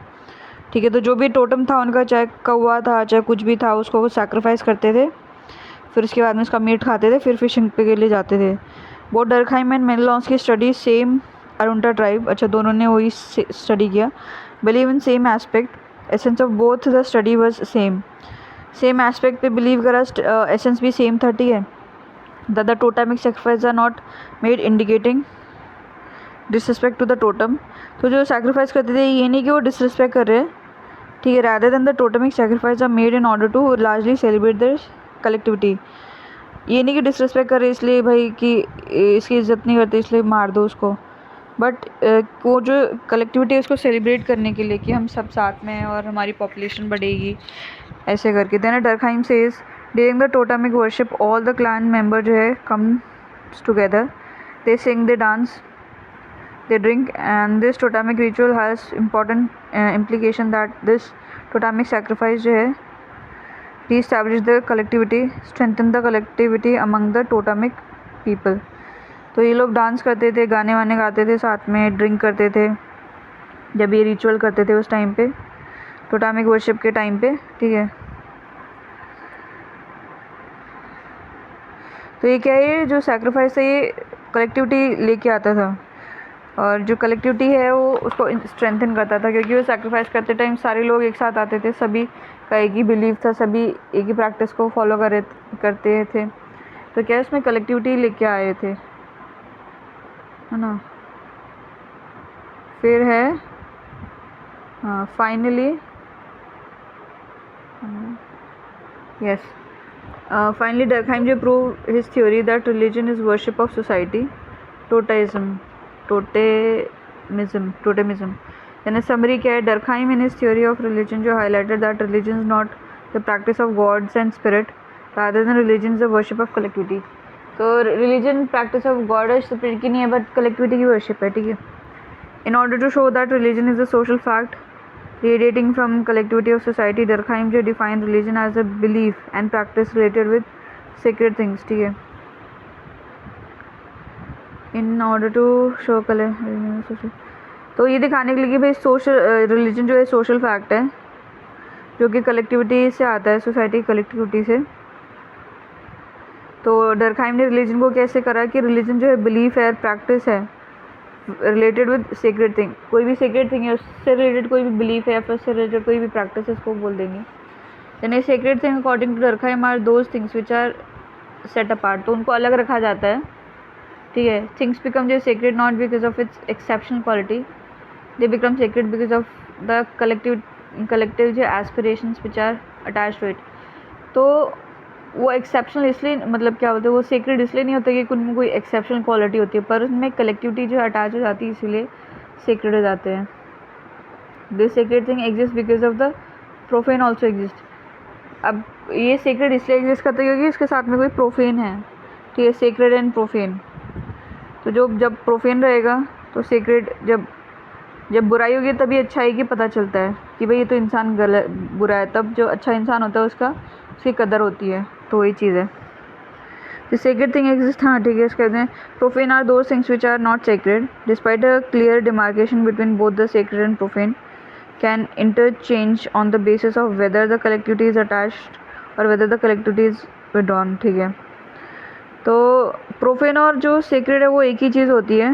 ठीक है, तो जो भी टोटम था उनका, चाहे कौवा था चाहे कुछ भी था, उसको वो सेक्रीफाइस करते थे, फिर उसके बाद में उसका मीट खाते थे, फिर फिशिंग पे के लिए जाते थे। बोथ डर्कहाइम एंड मेनलॉन्स की स्टडी सेम अरुंटा ट्राइब, अच्छा दोनों ने वही स्टडी किया, believe in same aspect, essence of both the study was same aspect पे बिलीव करा, एसेंस भी सेम था। ठीक है, the totemic sacrifice are not made indicating disrespect to the totem. तो जो सेक्रीफाइस करते थे ये नहीं कि वो डिसरिस्पेक्ट कर रहे हैं, ठीक है, rather than the totemic sacrifice are made in order to largely celebrate the collectivity. ये नहीं कि डिसरिस्पेक्ट कर रहे इसलिए भाई कि इसकी इज्जत नहीं करते इसलिए मार दो उसको, बट वो जो कलेक्टिविटी है उसको सेलिब्रेट करने के लिए कि हम सब साथ में हैं और हमारी पॉपुलेशन बढ़ेगी, ऐसे करके। Then Durkheim says during the totemic worship all the clan member जो है comes together, they sing, they dance, they drink, and this totemic ritual has important implication that this totemic sacrifice जो है re-establish the collectivity, strengthen the collectivity among the totemic people। तो ये लोग dance करते थे, गाने वाने गाते थे, साथ में ड्रिंक करते थे जब ये रिचुअल करते थे उस टाइम पे, टोटेमिक वर्शिप के टाइम पे। ठीक है, तो ये क्या है, जो सैक्रिफाइस है ये कलेक्टिविटी लेके आता था, और जो कलेक्टिविटी है वो उसको स्ट्रेंथन करता था, क्योंकि वो सैक्रिफाइस करते टाइम सारे लोग एक साथ आते थे, सभी का एक ही बिलीव था, सभी एक ही प्रैक्टिस को फॉलो करते थे। तो क्या इसमें कलेक्टिविटी लेके आए थे, है ना। फिर है फाइनली यस फाइनली डर्कहाइम जो prove his theory that religion is worship of society, totemism. यानी समरी क्या है, Durkheim in his theory of religion जो highlighted that religion is not the practice of gods and spirit rather than religion is the worship of collectivity. तो religion practice of god और spirit की नहीं है, but collectivity की worship है। ठीक है, in order to show that religion is a social fact radiating from collectivity of society, Durkheim जो define religion as a belief and practice related with sacred things। ठीक है, in order to show तो ये दिखाने के लिए कि भाई सोशल रिलीजन जो है सोशल फैक्ट है, जो कि कलेक्टिविटी से आता है, सोसाइटी कलेक्टिविटी से। तो डर्कहाइम ने रिलीजन को कैसे करा कि रिलीजन जो है बिलीफ है, प्रैक्टिस है, रिलेटेड विद सेक्रेड थिंग, कोई भी सेक्रेड थिंग है उससे रिलेटेड कोई भी बिलीफ है या फिर उससे रिलेटेड कोई भी प्रैक्टिस है, उसको बोल देंगे। यानी sacred thing according to Durkheim are those things which are set apart, तो उनको अलग रखा जाता है। ठीक है, थिंग्स बिकम जो sacred not because of its exceptional quality, they become sacred because of the collective जो aspirations which are attach to it. तो वो एक्सेप्शनल इसलिए, मतलब क्या बोलते हैं, वो सेक्रेड इसलिए नहीं होता कि उनमें कोई एक्सेप्शनल क्वालिटी होती है, पर उसमें कलेक्टिविटी जो अटैच हो जाती है इसीलिए सेक्रेड हो जाते हैं। This sacred thing exist because of the profane also exist. अब ये सेक्रेड इसलिए एग्जिस्ट करता है क्योंकि इसके साथ में कोई प्रोफेन है। ठीक है, सेक्रेड एंड प्रोफेन। तो जब प्रोफेन रहेगा तो सेक्रेड, जब बुराई होगी तभी अच्छाई की पता चलता है कि भाई ये तो इंसान गलत बुरा है, तब जो अच्छा इंसान होता है उसकी कदर होती है। तो वही चीज़ है, द सेक्रेड थिंग एग्जिस्ट। हाँ ठीक है, इसके कहते हैं profane are those things which are not sacred despite a clear demarcation between both the sacred and profane can interchange on the basis of whether the collectivity is attached और whether the collectivity is withdrawn. ठीक है, तो profane और जो sacred है वो एक ही चीज़ होती है।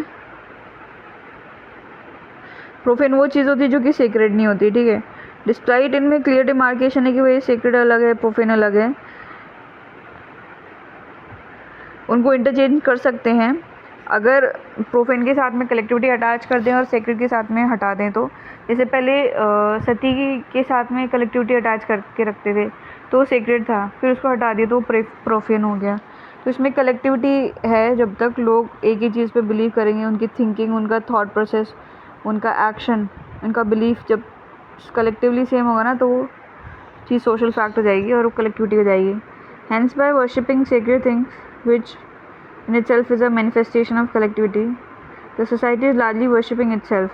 प्रोफेन वो चीज़ होती है जो कि सेक्रेड नहीं होती। ठीक है, डिस्पाइट इनमें क्लियर डिमार्केशन है कि भाई सेक्रेड अलग है, प्रोफेन अलग है, उनको इंटरचेंज कर सकते हैं। अगर प्रोफेन के साथ में कलेक्टिविटी अटैच कर दें और सेक्रेड के साथ में हटा दें, तो जैसे पहले सती के साथ में कलेक्टिविटी अटैच करके रखते थे तो सेक्रेड था, फिर उसको हटा दिया तो प्रोफेन हो गया। तो इसमें कलेक्टिविटी है, जब तक लोग एक ही चीज़ पे बिलीव करेंगे, उनकी थिंकिंग, उनका थॉट प्रोसेस, उनका एक्शन, उनका बिलीफ जब कलेक्टिवली सेम होगा ना, तो वो चीज़ सोशल फैक्ट हो जाएगी और वो कलेक्टिविटी हो जाएगी. Hence by worshipping sacred things which in itself is a manifestation of collectivity, the society is largely worshipping itself.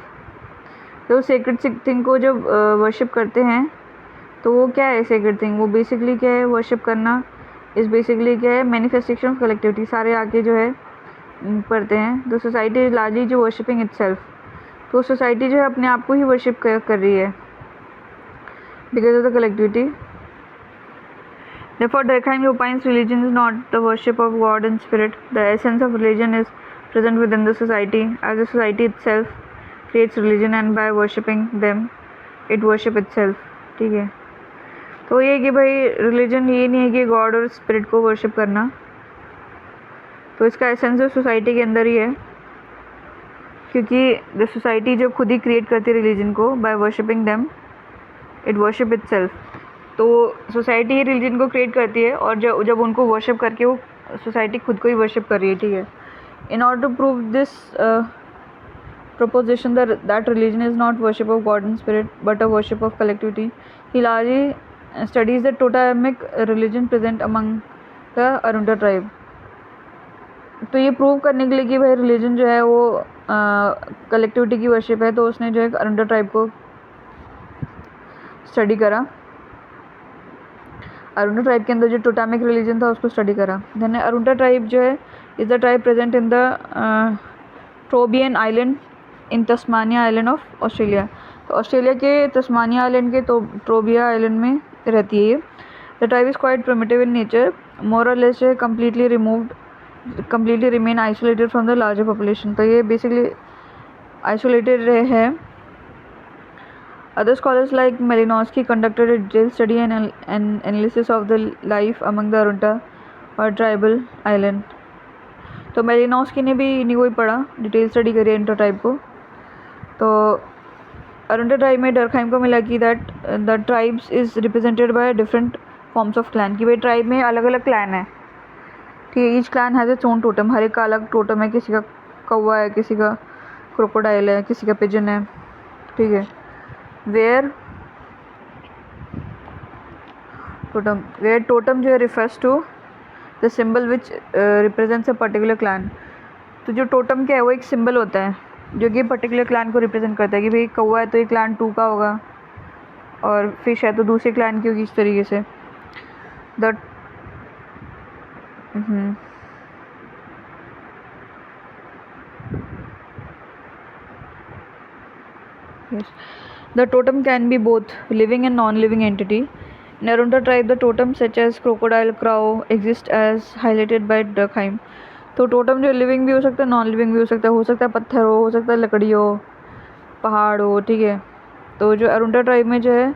तो सेक्रेड थिंग को जब वर्शिप करते हैं तो वो क्या है सेक्रेड थिंग, वो बेसिकली क्या है, वर्शिप करना इस बेसिकली क्या है, मैनिफेस्टेशन ऑफ कलेक्टिविटी. सारे आके जो है पढ़ते हैं. द सोसाइटी इज लार्जली जो वर्शिपिंग इटसेल्फ, तो सोसाइटी जो है अपने आप को ही वर्शिप कर रही है because of the collectivity. Therefore, Durkheim opines religion is not the worship of God and spirit. The essence of religion is present within the society, as the society itself creates religion and by worshipping them, it worship itself. ठीक है, तो ये कि भाई religion ये नहीं है कि गॉड और स्पिरिट को वर्शिप करना, तो इसका एसेंस सोसाइटी के अंदर ही है, क्योंकि द सोसाइटी जो खुद ही क्रिएट करती है रिलीजन को by worshipping them, it worship itself. तो सोसाइटी ही रिलीजन को क्रिएट करती है और जब उनको वर्शिप करके वो सोसाइटी खुद को ही वर्शिप कर रही है. ठीक है, in order to prove this proposition that religion is not worship of God and spirit but a worship of collectivity, he largely studies the totemic religion present among the Arunta tribe. तो ये prove करने के लिए कि भाई religion जो है वो कलेक्टिविटी की वर्शिप है, तो उसने जो है अरुंडा ट्राइब को स्टडी करा. अरुंडा ट्राइब के अंदर जो टोटामिक रिलीजन था उसको स्टडी करा. देन अरुंडा ट्राइब जो है is the tribe present in the Trobriand island in Tasmania island of Australia. तो ऑस्ट्रेलिया के तस्मानिया आइलैंड के तो ट्रोबिया आइलैंड में रहती है ये. The tribe is quite primitive in nature, more or less completely remain isolated from the larger population. तो ये basically isolated है. Other scholars like Malinowski conducted a detailed study and analysis of the life among the Arunta और tribal island. तो Malinowski ने भी इन्हीं को ही पढ़ा, डिटेल स्टडी करी इंटर ट्राइब को. तो अरुंडा ट्राइब में डर्कहाइम को मिला कि that the tribes is represented by different forms of clan, कि भाई ट्राइब में अलग अलग क्लैन है. ठीक है, each clan has its own totem, हर एक का अलग टोटम है. किसी का कौवा है, किसी का क्रोकोडाइल है, किसी का पिजन है. ठीक है, वेयर टोटम जो है refers to the symbol which represents a particular clan. तो जो टोटम क्या है वो एक सिंबल होता है जो कि पर्टिकुलर क्लैन को रिप्रेजेंट करता है, कि भाई कौवा है तो ये क्लैन 2 का होगा, और फिश है तो दूसरे क्लैन की होगी, इस तरीके से. The The totem can be both living and non-living entity. In Arunta tribe, the totems such as crocodile, crow exist as highlighted by Durkheim. तो टोटम जो लिविंग भी हो सकता है, नॉन लिविंग भी हो सकता है पत्थर हो सकता है लकड़ी हो, पहाड़ हो. ठीक है, तो जो अरुंडा ट्राइब में जो है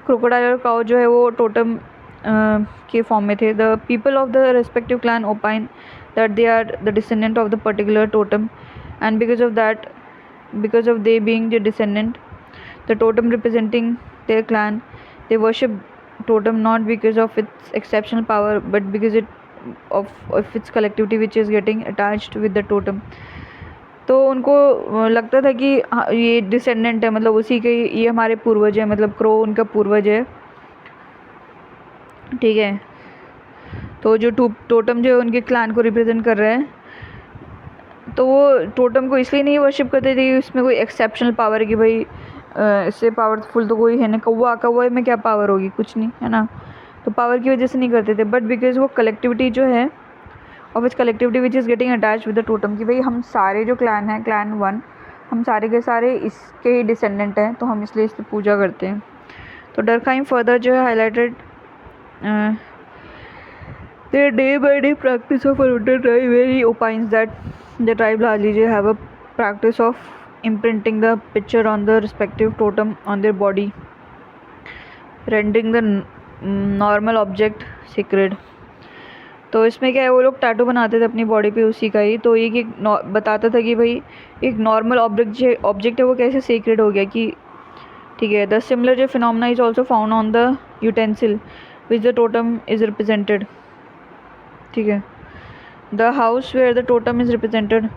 क्रोकोडाइल और काउ जो है वो टोटम के फॉर्म में थे. The people of the respective clan opine that they are the descendant of the particular totem, and because of they being the descendant, the totem representing their clan, they worship totem not because of its exceptional power but because of its collectivity which is getting attached with the totem. तो उनको लगता था कि ये descendant है, मतलब उसी के, ये हमारे पूर्वज है, मतलब क्रो उनका पूर्वज है. ठीक है, तो जो टोटम जो है उनके क्लान को रिप्रेजेंट कर रहा है, तो वो टोटम को इसलिए नहीं वर्शिप करते थे कि इसमें कोई एक्सेप्शनल पावर है, कि भाई इससे पावरफुल तो कोई है ना, कौवा में क्या पावर होगी, कुछ नहीं है ना. तो पावर की वजह से नहीं करते थे, बट बिकॉज वो कलेक्टिविटी जो है ऑफ इस collectivity which is getting attach with the totem, कि भाई हम सारे जो क्लैन हैं, क्लैन 1, हम सारे के सारे इसके ही डिसेंडेंट हैं, तो हम इसलिए इसकी पूजा करते हैं. तो डर्कहाइम फर्दर जो है highlighted the day by day practice of Arunta tribe, where he opines that the tribe largely have a practice of imprinting the picture on the respective totem on their body, rendering the normal object sacred. तो इसमें क्या है, वो लोग tattoo बनाते थे अपनी body पे उसी का ही. तो ये कि बताता था कि भाई एक नॉर्मल ऑब्जेक्ट है वो कैसे सेक्रेड हो गया, कि ठीक है. द सिमिलर जो phenomena is also found on the utensil which the totem is represented. ठीक है, the house where the totem is represented,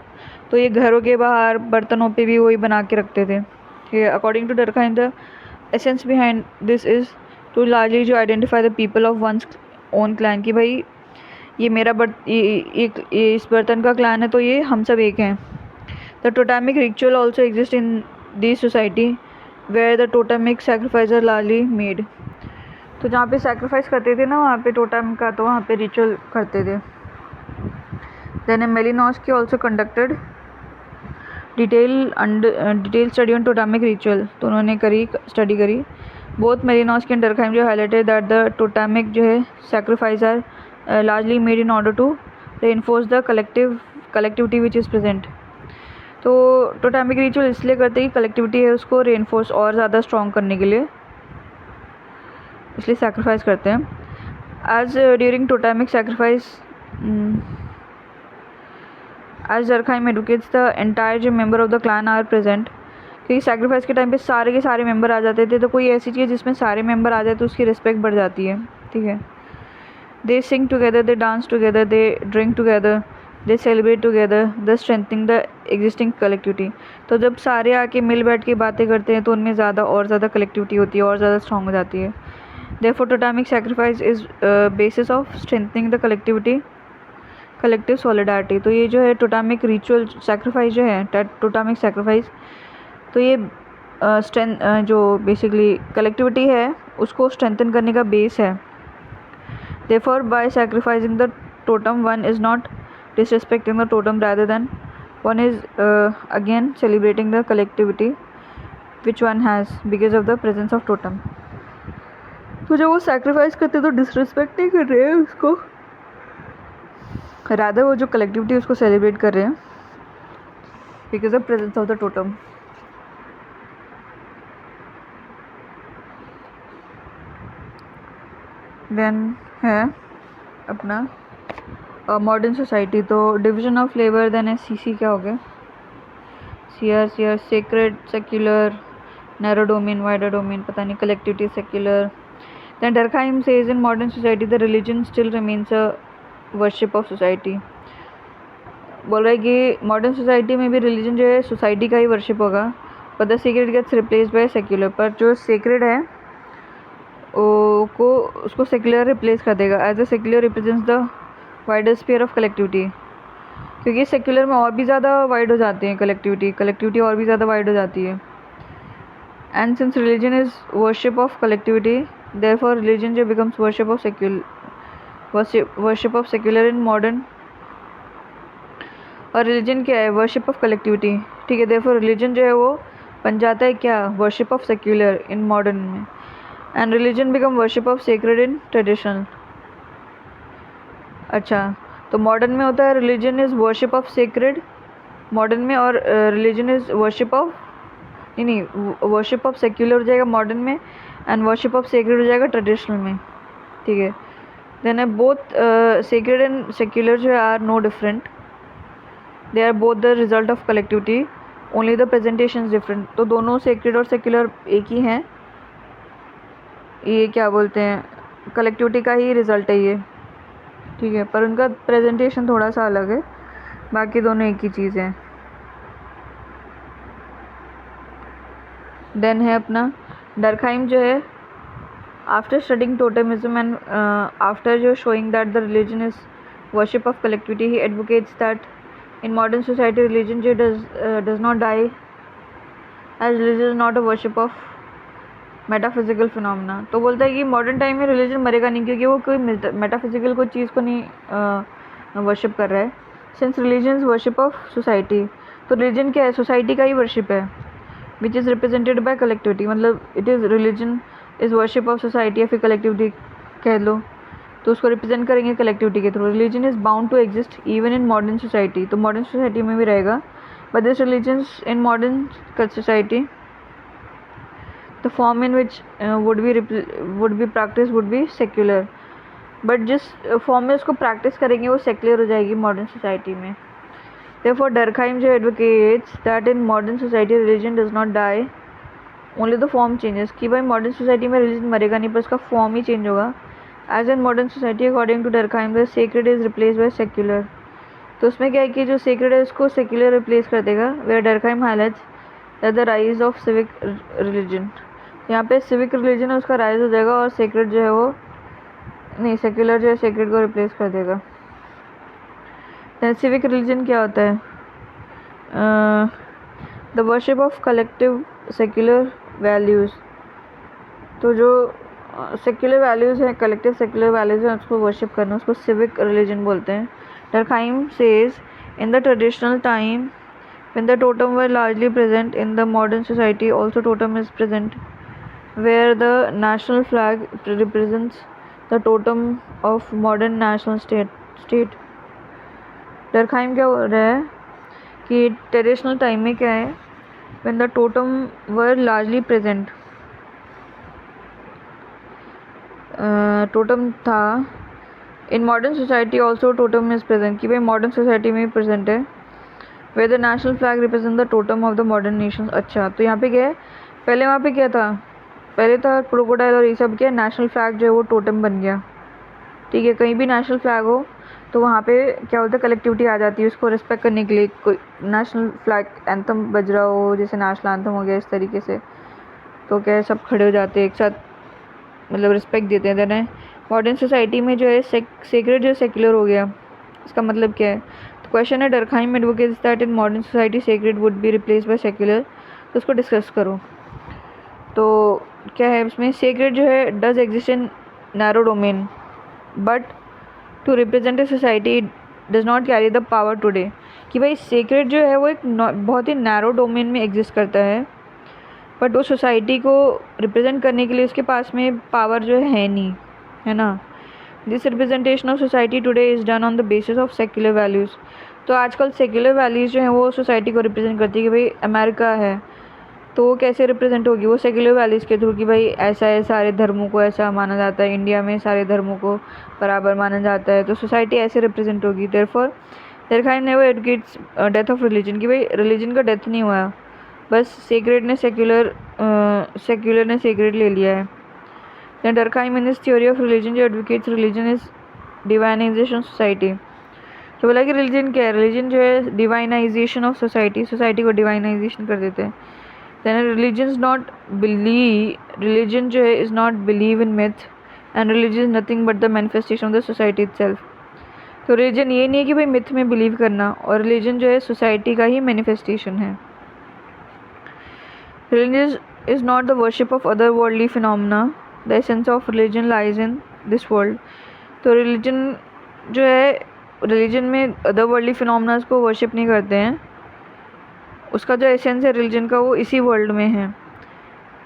तो ये घरों के बाहर बर्तनों पे भी वही बना के रखते थे। ठीक है, according to Durkheim the essence behind this is to largely जो identify the people of one's own clan, कि भाई ये मेरा ये इस बर्तन का क्लैन है तो ये हम सब एक हैं। The totemic ritual also exist in this society where the totemic sacrifice are largely made, तो जहाँ पे सैक्रिफाइस करते थे ना वहाँ पे टोटेम का तो वहाँ पे रिचुअल करते थे। Then Malinowski also conducted detail study on totemic ritual, तो उन्होंने स्टडी करी। बोथ मेलिनोस्की एंड डरखाइम जो हाईलाइटेड दैट द टोटेमिक जो है sacrifice are largely made in order to reinforce the collectivity which is present, तो totemic ritual इसलिए करते हैं कि कलेक्टिविटी है उसको रेनफोर्स और ज़्यादा स्ट्रॉन्ग करने के लिए, इसलिए सैक्रिफाइस करते हैं। As during totemic sacrifice as Durkheim advocates the entire जो member of the clan are present, क्योंकि सैक्रिफाइस के टाइम पे सारे के सारे मेंबर आ जाते थे, तो कोई ऐसी चीज़ जिसमें सारे मेंबर आ जाए तो उसकी रिस्पेक्ट बढ़ जाती है। ठीक है, they sing together, they dance together, they drink together, they celebrate together, the strengthening the existing collectivity, तो जब सारे आके मिल बैठ के बातें करते हैं तो उनमें ज़्यादा और ज़्यादा कलेक्टिविटी होती है और ज़्यादा स्ट्रॉन्ग हो जाती है। Therefore totemic sacrifice is basis of strengthening the collectivity collective solidarity, तो ये जो है टोटेमिक रिचुअल सैक्रिफाइस जो है टोटेमिक सैक्रिफाइस, तो ये जो बेसिकली कलेक्टिविटी है उसको स्ट्रेंथन करने का बेस है। Therefore, by sacrificing the totem, one is not disrespecting the totem, rather than one is again celebrating the collectivity which one has because of the presence of totem. तो जब वो sacrifice करते तो disrespect नहीं कर रहे हैं उसको, rather वो जो collectivity उसको celebrate कर रहे हैं because of presence of the totem. Then है अपना मॉडर्न सोसाइटी, तो डिवीजन ऑफ लेबर देन है सीसी क्या हो गया, CR sacred secular narrow domain wider domain पता नहीं collectivity secular. Then Durkheim says in modern society the religion still remains a worship of society, बोल रहा है कि मॉडर्न सोसाइटी में भी रिलीजन जो है सोसाइटी का ही वर्शिप होगा, but the secret gets replaced by secular, पर जो सेक्रेड है उसको सेक्युलर रिप्लेस कर देगा as a secular represents the wider sphere of collectivity, क्योंकि सेक्युलर में और भी ज़्यादा वाइड हो जाती है कलेक्टिविटी और भी ज़्यादा वाइड हो जाती है। And since religion is worship of collectivity therefore religion जो becomes worship of secular in modern, और रिलीजन क्या है वर्शिप ऑफ कलेक्टिविटी। ठीक है, देयरफॉर रिलीजन जो है वो बन जाता है क्या worship of secular in modern में, and religion become worship of sacred in traditional. अच्छा, तो मॉडर्न में होता है religion is worship of sacred modern में, और religion is worship of worship of secular हो जाएगा मॉडर्न में, एंड वर्शिप ऑफ सेक्रेड हो जाएगा ट्रेडिशनल में। ठीक है, देन है बोथ सेक्रेड एंड सेक्युलर जो है are no different, they are both the result of collectivity, only the presentation different, तो दोनों सेक्रेड और सेक्युलर एक ही हैं, ये क्या बोलते हैं कलेक्टिविटी का ही रिजल्ट है ये। ठीक है, पर उनका प्रेजेंटेशन थोड़ा सा अलग है, बाकी दोनों एक ही चीज़ है। देन है अपना डरखाइम जो है after studying totemism and after जो showing that the religion is worship of collectivity he advocates that in modern society religion जो does not die as religion is not a worship of metaphysical phenomena, तो बोलता है कि modern time में religion मरेगा नहीं क्योंकि वो कोई मेटाफिजिकल कोई चीज़ को नहीं वर्शिप कर रहा है। Since religion is worship of society, तो रिलीजन क्या है सोसाइटी का ही वर्शिप है, which is represented by collectivity, मतलब it is religion is worship of society या फिर कलेक्टिविटी कह लो, तो उसको रिप्रेजेंट करेंगे कलेक्टिविटी के through. Religion is bound to exist even in modern society, तो मॉडर्न सोसाइटी में भी रहेगा, but this religion in modern society the form in which would be practiced would be secular, but जिस form में उसको practice करेंगे वो secular हो जाएगी मॉडर्न सोसाइटी में। therefore डरखाइम जो advocates that in modern society religion does not die only the form changes, कि भाई मॉडर्न सोसाइटी में रिलीजन मरेगा नहीं पर उसका फॉर्म ही चेंज होगा। As in modern society according to Durkheim the sacred is replace by secular, तो उसमें क्या है कि जो सेक्रेड है उसको सेक्युलर रिप्लेस कर देगा। Where Durkheim highlights that the rise of civic religion, यहाँ पे सिविक रिलीजन है उसका राइज हो जाएगा और सेक्रेड जो है वो नहीं, सेक्युलर जो है सेक्रेड को रिप्लेस कर देगा। सिविक रिलीजन क्या होता है? The worship of collective secular values. तो जो सेक्युलर वैल्यूज़ हैं, कलेक्टिव सेक्युलर वैल्यूज़ हैं, उसको वर्शिप करना, उसको सिविक रिलीजन बोलते हैं। Durkheim says in the traditional time when the totem were largely present in the modern society, also totem is present where the national flag represents the totem of modern national state. Durkheim क्या बोल रहा है कि traditional time में क्या है, when the totem were largely present, totem था। In modern society also totem is present, कि भाई मॉडर्न सोसाइटी में भी प्रेजेंट है। Way the national flag represent the totem of the modern nation. अच्छा, तो यहाँ पे क्या है, पहले वहाँ पे क्या था, पहले था क्रोकोडाइल और ये सब, क्या नेशनल फ्लैग जो है वो टोटम बन गया। ठीक है, कहीं भी नेशनल फ्लैग हो तो वहाँ पे क्या होता है, कलेक्टिविटी आ जाती है उसको रिस्पेक्ट करने के लिए। कोई नेशनल फ्लैग एंथम बज रहा हो, जैसे नेशनल एंथम हो गया इस तरीके से, तो क्या है सब खड़े हो जाते हैं एक साथ, मतलब रिस्पेक्ट देते हैं। देना मॉडर्न सोसाइटी में जो है सेक्रेड जो सेक्युलर हो गया, इसका मतलब क्या है? तो क्वेश्चन है Durkheim advocates that in modern society sacred would be replace by secular. तो उसको डिस्कस करो। तो क्या है उसमें, सेक्रेड जो है does exist in narrow domain but to represent a society does not carry the power today. कि भाई सेक्रेड जो है वो एक बहुत ही नैरो डोमेन में एग्जिस्ट करता है, बट वो सोसाइटी को रिप्रेजेंट करने के लिए उसके पास में पावर जो है नहीं, है ना। This representation of society today is done on the basis of secular values. तो आजकल सेक्युलर वैल्यूज़ जो हैं वो सोसाइटी को रिप्रेजेंट करती है। कि भाई अमेरिका है तो वो कैसे रिप्रेजेंट होगी, वो सेक्युलर वैल्यूज़ के थ्रू, कि भाई ऐसा है, सारे धर्मों को ऐसा माना जाता है, इंडिया में सारे धर्मों को बराबर माना जाता है, तो सोसाइटी ऐसे रिप्रेजेंट होगी। Therefore Durkheim never advocates death of religion, कि भाई रिलीजन का डेथ नहीं हुआ, बस सेक्रेड ने सेक्युलर ने सेक्रेड ले लिया है। Then Durkheim in this theory of religion जो advocates religion is divinisation society. तो बोला कि रिलीजन क्या है, रिलीजन जो है डिवाइनाइजेशन ऑफ सोसाइटी, सोसाइटी को डिवाइनाइजेशन कर देते हैं। Then religion is not religion जो है is not believe in myth and religion is nothing but the manifestation of the society itself. तो रिलीजन ये नहीं है कि भाई मिथ में बिलीव करना, और रिलीजन जो है सोसाइटी का ही मैनिफेस्टेशन है। Religion is not the worship of otherworldly phenomena. The essence of religion lies in this world. तो religion जो है, religion में otherworldly phenomena को worship नहीं करते हैं, उसका जो essence है religion का वो इसी world में है।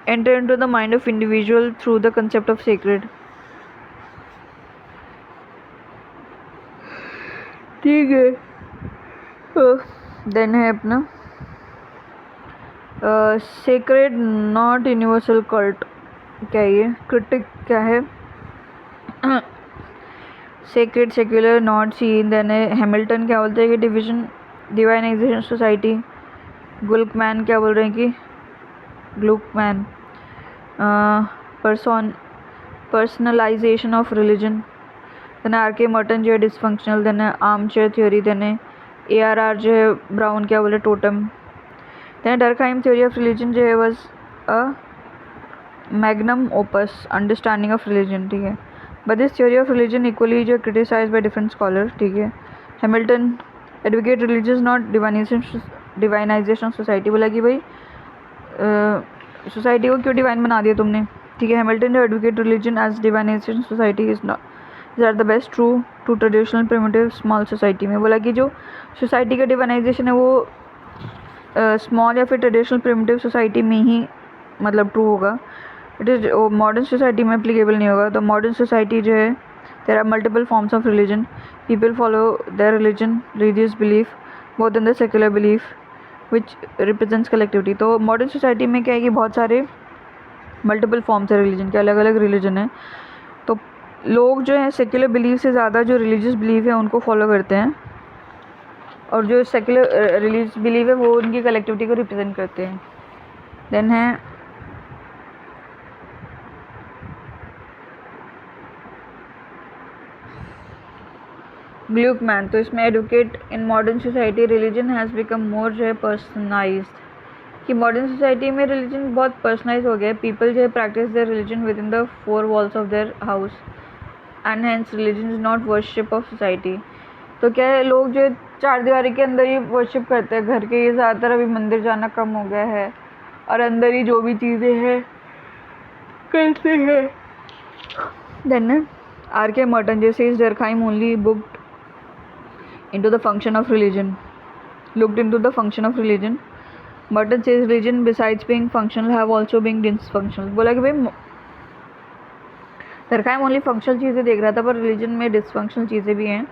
Enter into the mind of individual through the concept of sacred. ठीक है, then है अपना सेक्रेड नॉट यूनिवर्सल कल्ट। क्या ये क्रिटिक क्या है? Sacred secular not seen. Then Hamilton क्या बोलते हैं कि डिविजन डिवाइनाइजेशन सोसाइटी। गुल्कमैन क्या बोल रहे हैं कि Gluckman personalization of religion. Then R K. Merton जो है dysfunctional. Then armchair theory. Then ARR जो है ब्राउन क्या बोले totem. Then Durkheim theory of religion जो है was a magnum opus understanding of religion. ठीक है, but this theory of religion equally जो क्रिटिसाइज बाय डिफरेंट स्कॉलर। ठीक है, Hamilton advocate religion not divinization society. बोला कि भाई सोसाइटी को क्यों डिवाइन बना दिया तुमने। ठीक है, हैमिल्टन जो advocate religion as divinization society is are the best true to traditional primitive small society में। बोला कि जो सोसाइटी का डिवाइनाइजेशन है वो स्मॉल या फिर ट्रेडिशनल प्रिमिटिव सोसाइटी में ही मतलब ट्रू होगा, इट इज़ मॉडर्न सोसाइटी में एप्लीकेबल नहीं होगा। तो मॉडर्न सोसाइटी जो है there are multiple forms of religion, people follow their religion religious belief both in the secular belief which represents collectivity. तो मॉडर्न सोसाइटी में क्या है कि बहुत सारे मल्टीपल फॉर्म्स है रिलीजन के, अलग अलग रिलीजन है। तो लोग जो है सेक्युलर बिलीफ से ज़्यादा जो रिलीजियस बिलीफ है उनको फॉलो करते हैं, और जो सेक्युलर रिलीजियस बिलीव है वो उनकी कलेक्टिविटी को रिप्रेजेंट करते हैं। देन है ग्लूकमैन, तो इसमें advocate in modern society religion has become more जो है पर्सनलाइज्ड, कि मॉडर्न सोसाइटी में रिलीजन बहुत पर्सनलाइज हो गया है. पीपल जो है practice their religion with in the four walls of their house and hence religion is not worship of society. तो क्या है, लोग जो है चार दीवारी के अंदर ही वर्शिप करते हैं. घर के ये ज़्यादातर अभी मंदिर जाना कम हो गया है और अंदर ही जो भी चीज़ें हैं करते हैं. Then R.K. Merton just says Durkheim only looked into the function of religion. Merton says religion besides being functional have also been dysfunctional. बोला कि भाई Durkheim only functional चीज़ें देख रहा था पर रिलीजन में डिसफंक्शनल चीज़ें भी हैं.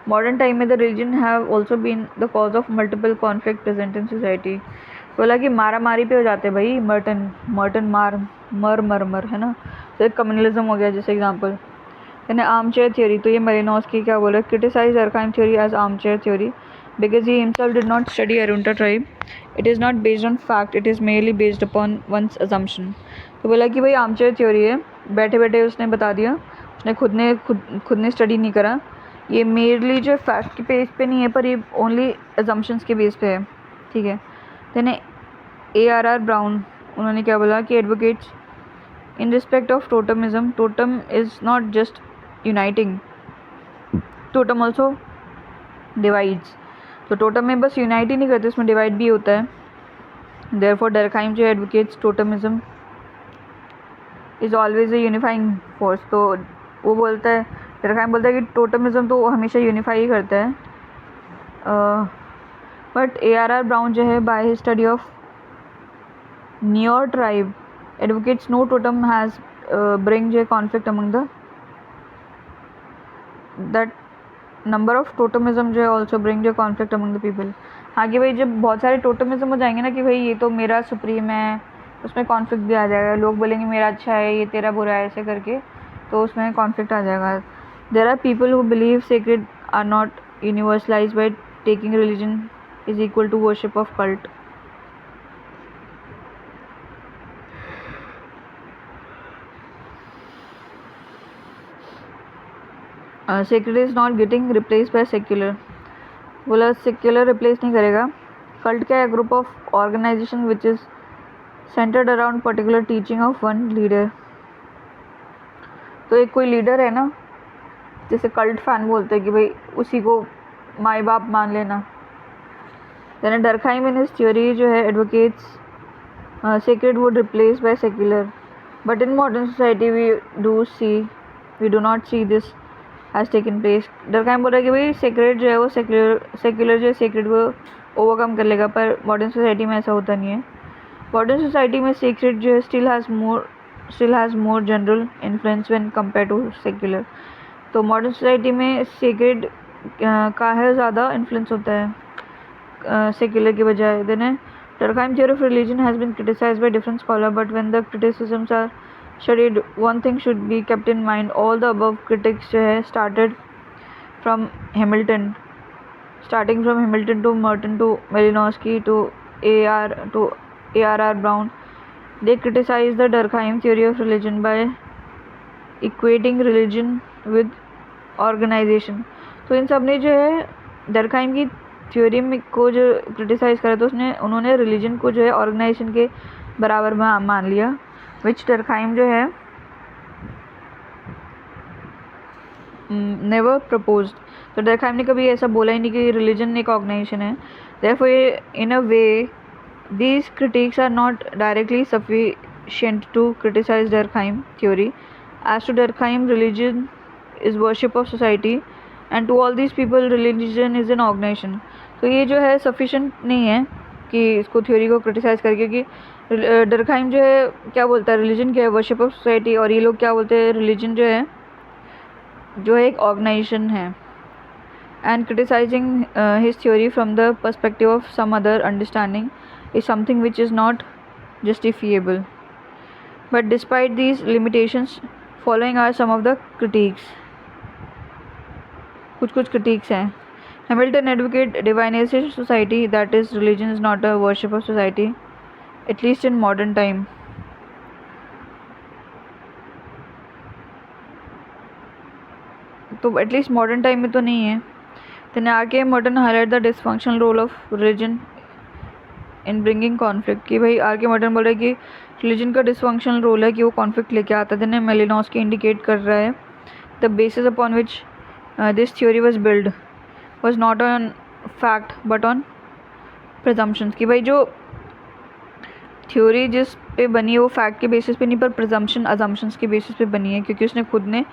मॉडर्न टाइम में the religion have also been the cause of multiple conflict present in society. बोला कि मारा मारी पे हो जाते हैं भाई. मर्टन मर है ना. तो एक कम्युनलिज्म हो गया जैसे एग्जाम्पल. यानी आर्म चेयर थ्योरी, तो ये मेलिनोस्की क्या बोला, criticise Durkheim theory as armchair theory because he himself did not study Arunta tribe. It is not based on fact, it is merely based upon one's assumption. तो बोला कि भाई arm chair theory है, बैठे बैठे उसने बता दिया, उसने खुद ने स्टडी नहीं करा. ये मेरली जो फैक्ट के बेस पे नहीं है पर ये ओनली अजम्पशंस के बेस पे है. ठीक है. Then A.R.R. ब्राउन, उन्होंने क्या बोला कि advocates in respect of totemism, totem is not just uniting, totem also divides. तो टोटम में बस यूनाइट ही नहीं करते, उसमें डिवाइड भी होता है. देयरफॉर Durkheim जो advocates totemism is always a unifying force. तो वो बोलता है, Durkheim बोलता है कि टोटमिज्म तो हमेशा यूनिफाई ही करता है. But A.R.R. ब्राउन जो है by his study of Nuer tribe advocates no totem has bring जो conflict among the that number of totemism जो है ऑल्सो ब्रिंग जो कॉन्फ्लिक्ट अमंग द पीपल. हाँ कि भाई जब बहुत सारे टोटमिज्म हो जाएंगे ना कि भाई ये तो मेरा सुप्रीम है, उसमें कॉन्फ्लिक्ट भी आ जाएगा. लोग बोलेंगे मेरा अच्छा है, ये तेरा बुरा है, ऐसे करके तो उसमें कॉन्फ्लिक्ट आ जाएगा. There are people who believe sacred are not universalise by taking religion is equal to worship of cult. Sacred is not getting replace by secular. बोला सेक्युलर रिप्लेस नहीं करेगा. कल्ट क्या है, group of organisation which is centred around particular teaching of one leader. तो एक कोई leader है ना, जैसे कल्ट फैन बोलते हैं कि भाई उसी को माई बाप मान लेना. Then Durkheim in his theory जो है advocates sacred would replace by secular, but in modern society we do not see this has taken place. Durkheim बोल रहा है कि भाई सेक्रेड जो है वो सेक्युलर जो है सेक्रेड वो ओवरकम कर लेगा, पर मॉडर्न सोसाइटी में ऐसा होता नहीं है. मॉडर्न सोसाइटी में सेक्रेड जो है still has more general influence when compare to secular. तो मॉडर्न सोसाइटी में सेक्रेड का है ज़्यादा इन्फ्लुएंस होता है सेक्युलर के बजाय. Then Durkheim theory of religion has been criticized by different scholars, but when the criticisms are studied, one thing should be kept in mind. All the above critics जो है starting from Hamilton to Merton to Malinowski to A.R.R. Brown, they criticize the Durkheim theory of religion by equating religion with organization. तो इन सब ने जो है Durkheim की theory में को जो क्रिटिसाइज़ करा तो उन्होंने रिलीजन को जो है ऑर्गेनाइजेशन के बराबर में मान लिया, विच Durkheim जो है नेवर प्रपोज्ड. तो Durkheim ने कभी ऐसा बोला ही नहीं कि रिलीजन एक ऑर्गेनाइजेशन है. Therefore in a way these critiques are not directly sufficient to criticize Durkheim theory. As to Durkheim, religion is worship of society, and to all these people religion is an organization. तो ये जो है sufficient नहीं है कि इसको theory को criticise करके, क्योंकि Durkheim जो है क्या बोलता है, रिलीजन क्या है, वर्शिप ऑफ सोसाइटी, और ये लोग क्या बोलते हैं, रिलीजन जो है एक ऑर्गेनाइजेशन है. And criticizing his theory from the perspective of some other understanding is something which is not justifiable. But despite these limitations, following are some of the critiques. कुछ critiques हैं. Hamilton advocate divinization society, that is religion is not a worship of society, at least in modern time. तो at least modern time में तो नहीं है. Then R.K. Morton highlight the dysfunctional role of religion in bringing conflict, कि भाई R.K. Morton बोल रहे हैं कि religion का dysfunctional role है कि वो conflict लेके आता है. then Malinowski indicate कर रहा है the basis upon which this theory was built was not on fact but on presumptions, कि भाई जो थ्योरी जिस पे बनी है वो फैक्ट के बेसिस पे नहीं पर प्रिजम्पशन अजम्पशंस के बेसिस पे बनी है, क्योंकि उसने खुद ने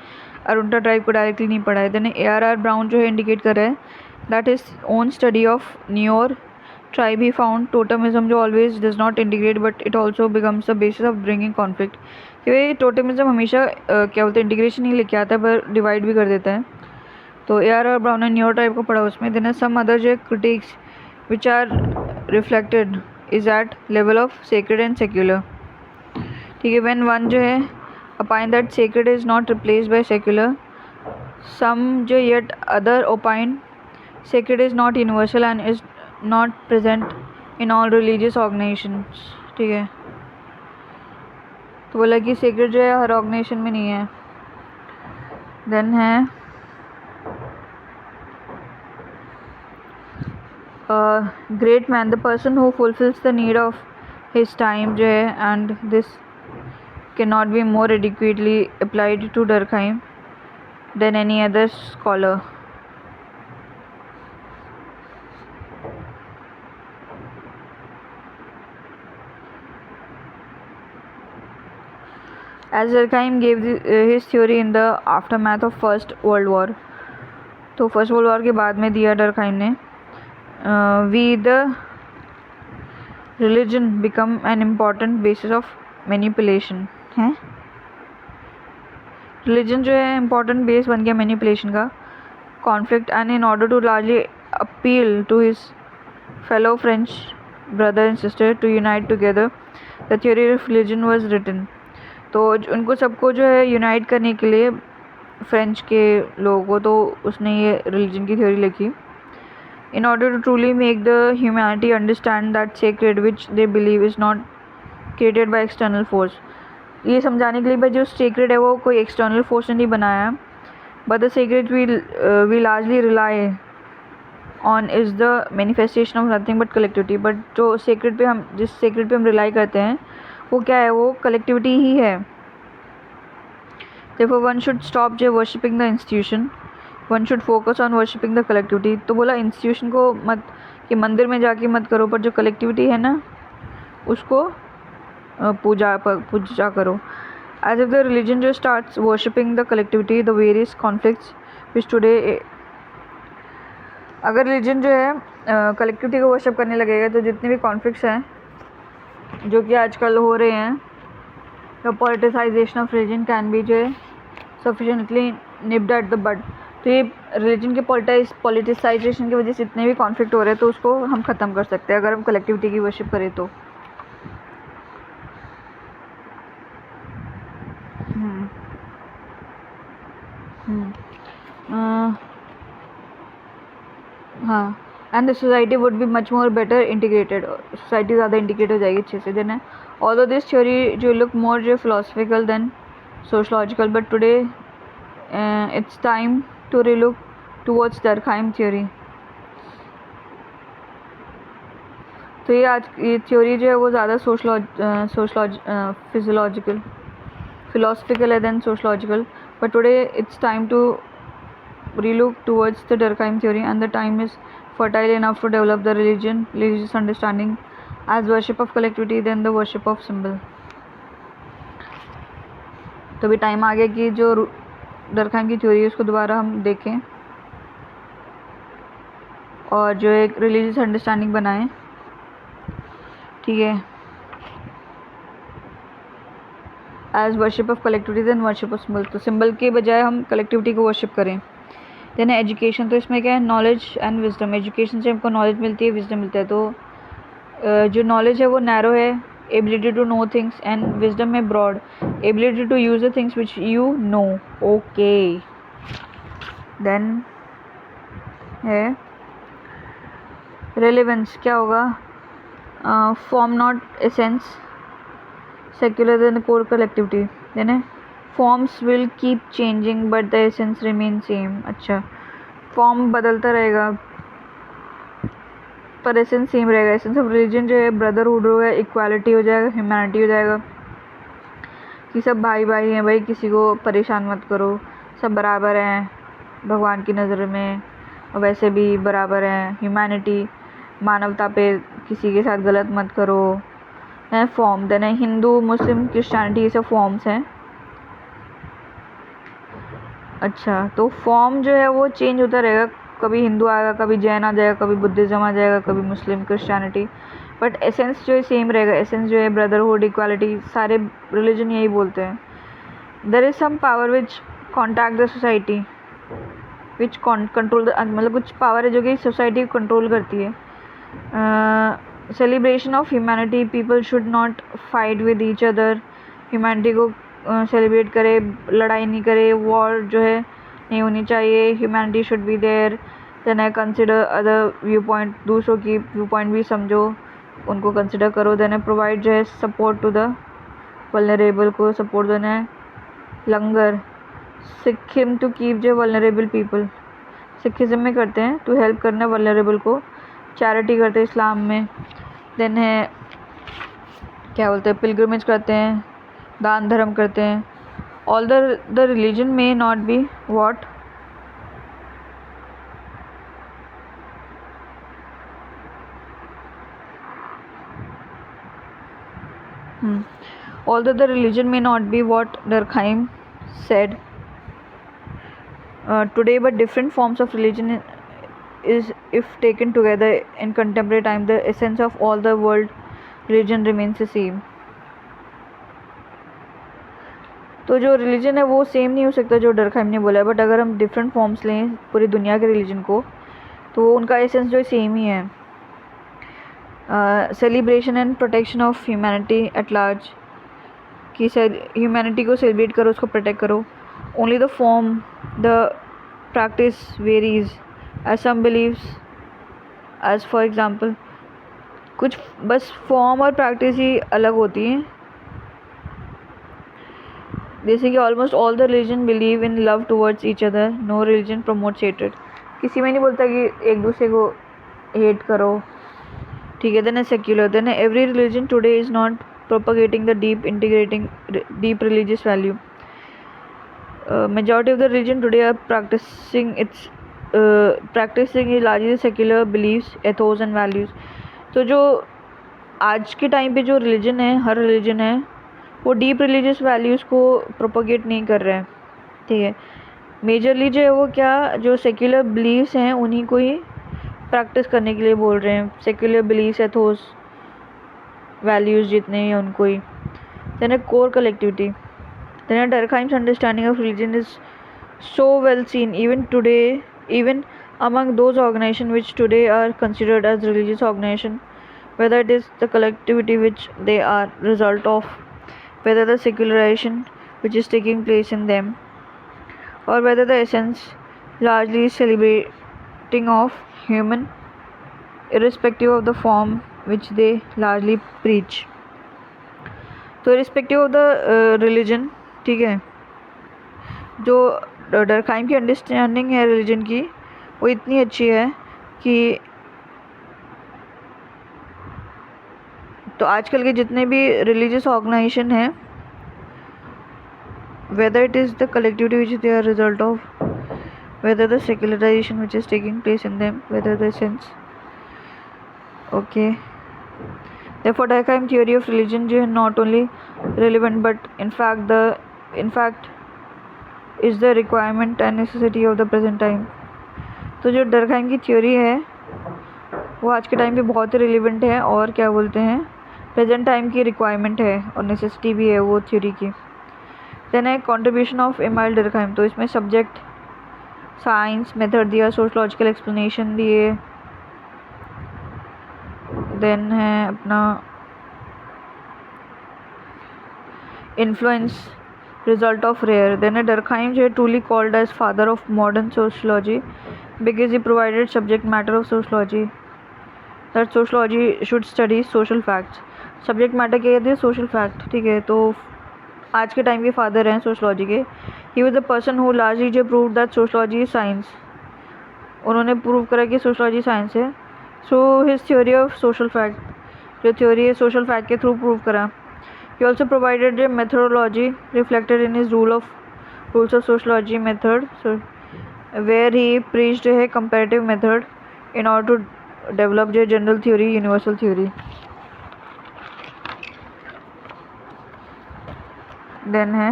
अरुंटा ट्राइब को डायरेक्टली नहीं पढ़ा है. देन ARR ब्राउन जो है इंडिकेट कर रहा है that is own study of Nuer tribe he found totemism जो always does not integrate but it also becomes the basis of bringing conflict, कि भाई टोटमिज्म हमेशा क्या बोलते हैं इंटीग्रेशन नहीं लेके आता है पर डिवाइड भी कर देता है. तो ARR ब्राउन ने न्यूर ट्राइब को पढ़ा उसमें. देन सम अदर जो critics which are reflected is at level of sacred and secular, ठीक है. when one जो है opine that sacred is not replaced by secular, some जो yet other opine sacred is not universal and is not present in all religious organizations, ठीक है. तो बोला कि sacred जो है हर ऑर्गेनाइजेशन में नहीं है. देन है great man, the person who fulfills the need of his time जो है, and this cannot be more adequately applied to Durkheim than any other scholar. As Durkheim gave his theory in the aftermath of First World War, तो first world war के बाद में दिया Durkheim ने. We the religion become an important basis of manipulation, है. religion जो है important base बन गया manipulation का. conflict, and in order to largely appeal to his fellow French brother and sister to unite together, the theory of religion was written. तो उनको सबको जो है यूनाइट करने के लिए फ्रेंच के लोगों को तो उसने ये रिलीजन की थ्योरी लिखी. in order to truly make the humanity understand that sacred which they believe is not created by external force, ये समझाने के लिए भाई जो sacred है वो कोई external force ने नहीं बनाया, but the sacred we largely rely on is the manifestation of nothing but collectivity. but जो sacred पे हम जिस sacred पे हम rely करते हैं वो क्या है, वो collectivity ही है. therefore one should stop जो worshipping the institution, one should focus on worshipping the collectivity. तो बोला इंस्टीट्यूशन को मत कि मंदिर में जाके मत करो, पर जो कलेक्टिविटी है ना उसको पूजा करो. एज इफ द रिलीजन जो starts worshipping the collectivity the various conflicts which today, अगर रिलीजन जो है कलेक्टिविटी को वर्शिप करने लगेगा तो जितने भी कॉन्फ्लिक्ट्स हैं जो कि आजकल हो रहे हैं, the politicisation of religion can be जो है sufficiently nipped at the bud. तो ये रिलीजन के पॉलिटिसाइजेशन की वजह से इतने भी कॉन्फ्लिक्ट हो रहे हैं तो उसको हम ख़त्म कर सकते हैं अगर हम कलेक्टिविटी की वर्शिप करें तो. हाँ, and the society would be much more better integrated, society ज़्यादा इंटीग्रेट हो जाएगी अच्छे से. देन है ऑल्दो दिस थ्योरी जो लुक मोर जो philosophical than sociological, but today it's time to relook towards Durkheim theory. तो ये थ्योरी जो है वो ज़्यादा फिलोसफिकल है than sociological, but today it's time to relook towards the Durkheim theory, and the time is fertile enough to develop the religious understanding as worship of collectivity than the worship of symbol. तो भी time आ गया कि जो Durkheim की theory है उसको दोबारा हम देखें और जो एक रिलीजियस अंडरस्टैंडिंग बनाएं, ठीक है, as worship of collectivity then worship of symbol. तो सिंबल के बजाय हम कलेक्टिविटी को वर्शिप करें. देन एजुकेशन, तो इसमें क्या है, नॉलेज एंड विजडम. एजुकेशन से हमको नॉलेज मिलती है, विजडम मिलता है. तो जो नॉलेज है वो नैरो है, ability to know things, and wisdom में broad, ability to use the things which you know. Okay, then है रेलेवेंस. क्या होगा, form not essence, secular then core collectivity. Then है forms will keep changing but the essence remain same. अच्छा, form बदलता रहेगा पर essence same रहेगा। Essence of religion जो है ब्रदरहुड होगा, इक्वालिटी हो जाएगा, ह्यूमैनिटी हो जाएगा कि सब भाई भाई हैं भाई, किसी को परेशान मत करो, सब बराबर हैं भगवान की नज़र में, और वैसे भी बराबर हैं। ह्यूमैनिटी, मानवता पे, किसी के साथ गलत मत करो, है फॉर्म। देन है हिंदू, मुस्लिम, क्रिश्चियनिटी, ये सब फॉर्म्स हैं। अच्छा, तो फॉर्म जो है वो चेंज होता रहेगा, कभी हिंदू आएगा, कभी जैन आ जाएगा, कभी बुद्धिज़्म आ जाएगा, कभी मुस्लिम, क्रिश्चियनिटी, बट एसेंस जो है सेम रहेगा। एसेंस जो है ब्रदरहुड, इक्वालिटी, सारे रिलीजन यही बोलते हैं। There is some power which contact the society which control the, मतलब कुछ पावर है जो कि सोसाइटी को कंट्रोल करती है। Celebration of humanity, people should not fight with each other, humanity को सेलिब्रेट करे, लड़ाई नहीं करे, वॉर जो है नहीं होनी चाहिए, humanity should be there. Then I consider other viewpoint, दूसरों की व्यू पॉइंट भी समझो, उनको कंसिडर करो। देन आई प्रोवाइड जो है सपोर्ट टू द वल्नरेबल, को सपोर्ट देना है। लंगर, सिक्किम टू कीप जो वल्नरेबल पीपल, सिखिज़म में करते हैं टू हेल्प करना वल्नरेबल को। चैरिटी करते हैं इस्लाम में। देन है क्या बोलते हैं, पिलग्रिमेज करते हैं, दान धर्म करते हैं। ऑल द रिलीजन में not be what, although the religion may not be what Durkheim said today, but different forms of religion is, if taken together in contemporary time, the essence of all the world religion remains the same. तो जो religion है वो same नहीं हो सकता जो Durkheim ने बोला है, बट अगर हम डिफरेंट फॉर्म्स लें पूरी दुनिया के रिलीजन को तो उनका एसेंस जो सेम ही है। Celebration and protection of humanity at large, कि ह्यूमैनिटी को सेलिब्रेट करो, उसको प्रोटेक्ट करो। Only the form, the practice varies as some beliefs, as for example, कुछ बस फॉर्म और प्रैक्टिस ही अलग होती हैं। जैसे कि almost all the religion believe in love towards each other, no religion promotes hatred, किसी में नहीं बोलता कि एक दूसरे को हेट करो, ठीक है। देन है सेक्युलर, देन है every religion today is not propagating the deep religious value. Majority of the religion today are practicing largely secular beliefs, ethos and values. तो जो आज के टाइम पे जो रिलीजन है, हर रिलीजन है वो डीप रिलीजियस वैल्यूज़ को प्रोपोगेट नहीं कर रहे हैं, ठीक है। मेजरली जो है वो क्या, जो सेक्युलर बिलीव्स हैं उन्हीं को ही प्रैक्टिस करने के लिए बोल रहे हैं, सेक्युलर बिलीव्स, एथोस, वैल्यूज़ जितने हैं उनको ही। Then core collectivity, then Durkheim's understanding of religion is so well seen even today, even among those organizations which today are considered as religious organization, whether it is the collectivity which they are result of, whether the secularization which is taking place in them, or whether the essence largely celebrating of human irrespective of the form which they largely preach. तो irrespective of the religion, ठीक है, जो Durkheim की understanding है religion की वो इतनी अच्छी है कि तो आजकल के जितने भी रिलीजियस ऑर्गेनाइजेशन हैं, whether it is the collectivity which they are result of, whether the secularization which is taking place in them, whether the sense, okay. Therefore Durkheim theory of religion जो है not only relevant but in fact is the requirement and necessity of the present time. तो जो Durkheim की theory है वो आज के time पे बहुत ही रिलेवेंट है और क्या बोलते हैं प्रेजेंट टाइम की रिक्वायरमेंट है और नेसेसिटी भी है वो थ्योरी की। देन है कंट्रीब्यूशन ऑफ एमाइल डरखाइम, तो इसमें सब्जेक्ट, साइंस, मेथड दिया, सोशलॉजिकल एक्सप्लेनेशन दिए। देन है अपना influence, result of rare. Then है डरखाइम जो है truly called as father of modern sociology because he provided subject matter of sociology, that sociology should study social facts. Subject matter क्या कहते हैं, social fact, ठीक है। तो आज के टाइम के फादर हैं सोशलॉजी के। He was the person who largely जो prove that sociology is science, उन्होंने प्रूव करा कि सोशलॉजी साइंस है through his theory of social fact, जो थ्योरी है सोशल फैक्ट के थ्रू प्रूव करा। He also provided a methodology reflected in his rules of sociology method, where he preached a comparative method in order to develop a general theory, universal theory. Then है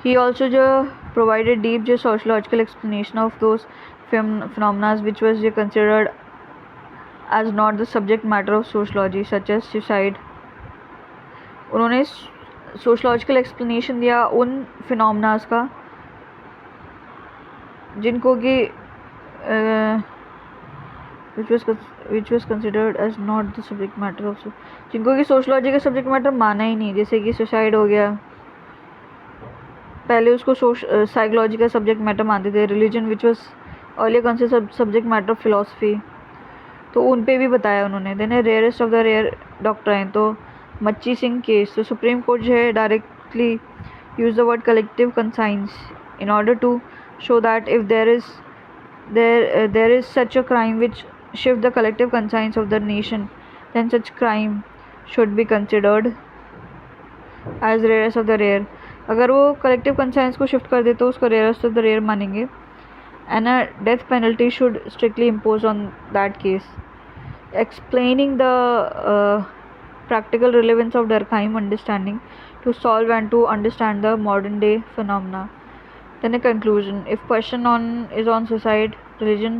he also provided deep sociological explanation of those phenomena which was considered as not the subject matter of sociology, such as suicide. उन्होंने sociological explanation दिया उन फिनोमेनास का जिनको कि which was considered as not the subject matter of, जिनको कि sociology का subject matter माना ही नहीं, जैसे कि सुसाइड हो गया, पहले उसको साइकोलॉजी का सब्जेक्ट मैटर मानते थे। Religion which was earlier considered subject matter of philosophy, तो उन पे भी बताया उन्होंने। Then rarest of the rare doctrine, तो मच्छी सिंह केस, तो सुप्रीम कोर्ट जो है directly use the word collective conscience in order to show that if there is such a crime which shift the collective conscience of the nation, then such crime should be considered as rarest of the rare. अगर वो collective conscience को shift कर दे तो उसको rarest of the rare मानेंगे, and a death penalty should strictly impose on that case. Explaining the practical relevance of Durkheim understanding to solve and to understand the modern day phenomena. Then a conclusion. If question is on suicide, religion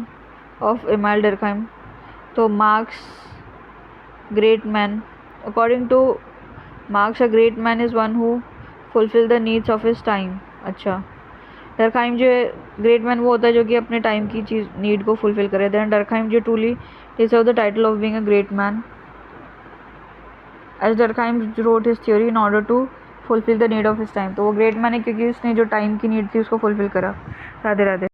of Emile Durkheim, तो Marx, great man. According to Marx, a great man is one who fulfill the needs of his time. अच्छा, Durkheim जो है great man वो होता है जो कि अपने टाइम की चीज़ नीड को फुलफिल करे। Then Durkheim जो truly deserve the title of being a great man, as Durkheim wrote his theory in order to fulfil the need of his time, तो वो ग्रेट मैन है क्योंकि उसने जो टाइम की नीड थी उसको फुलफिल करा। राधे राधे।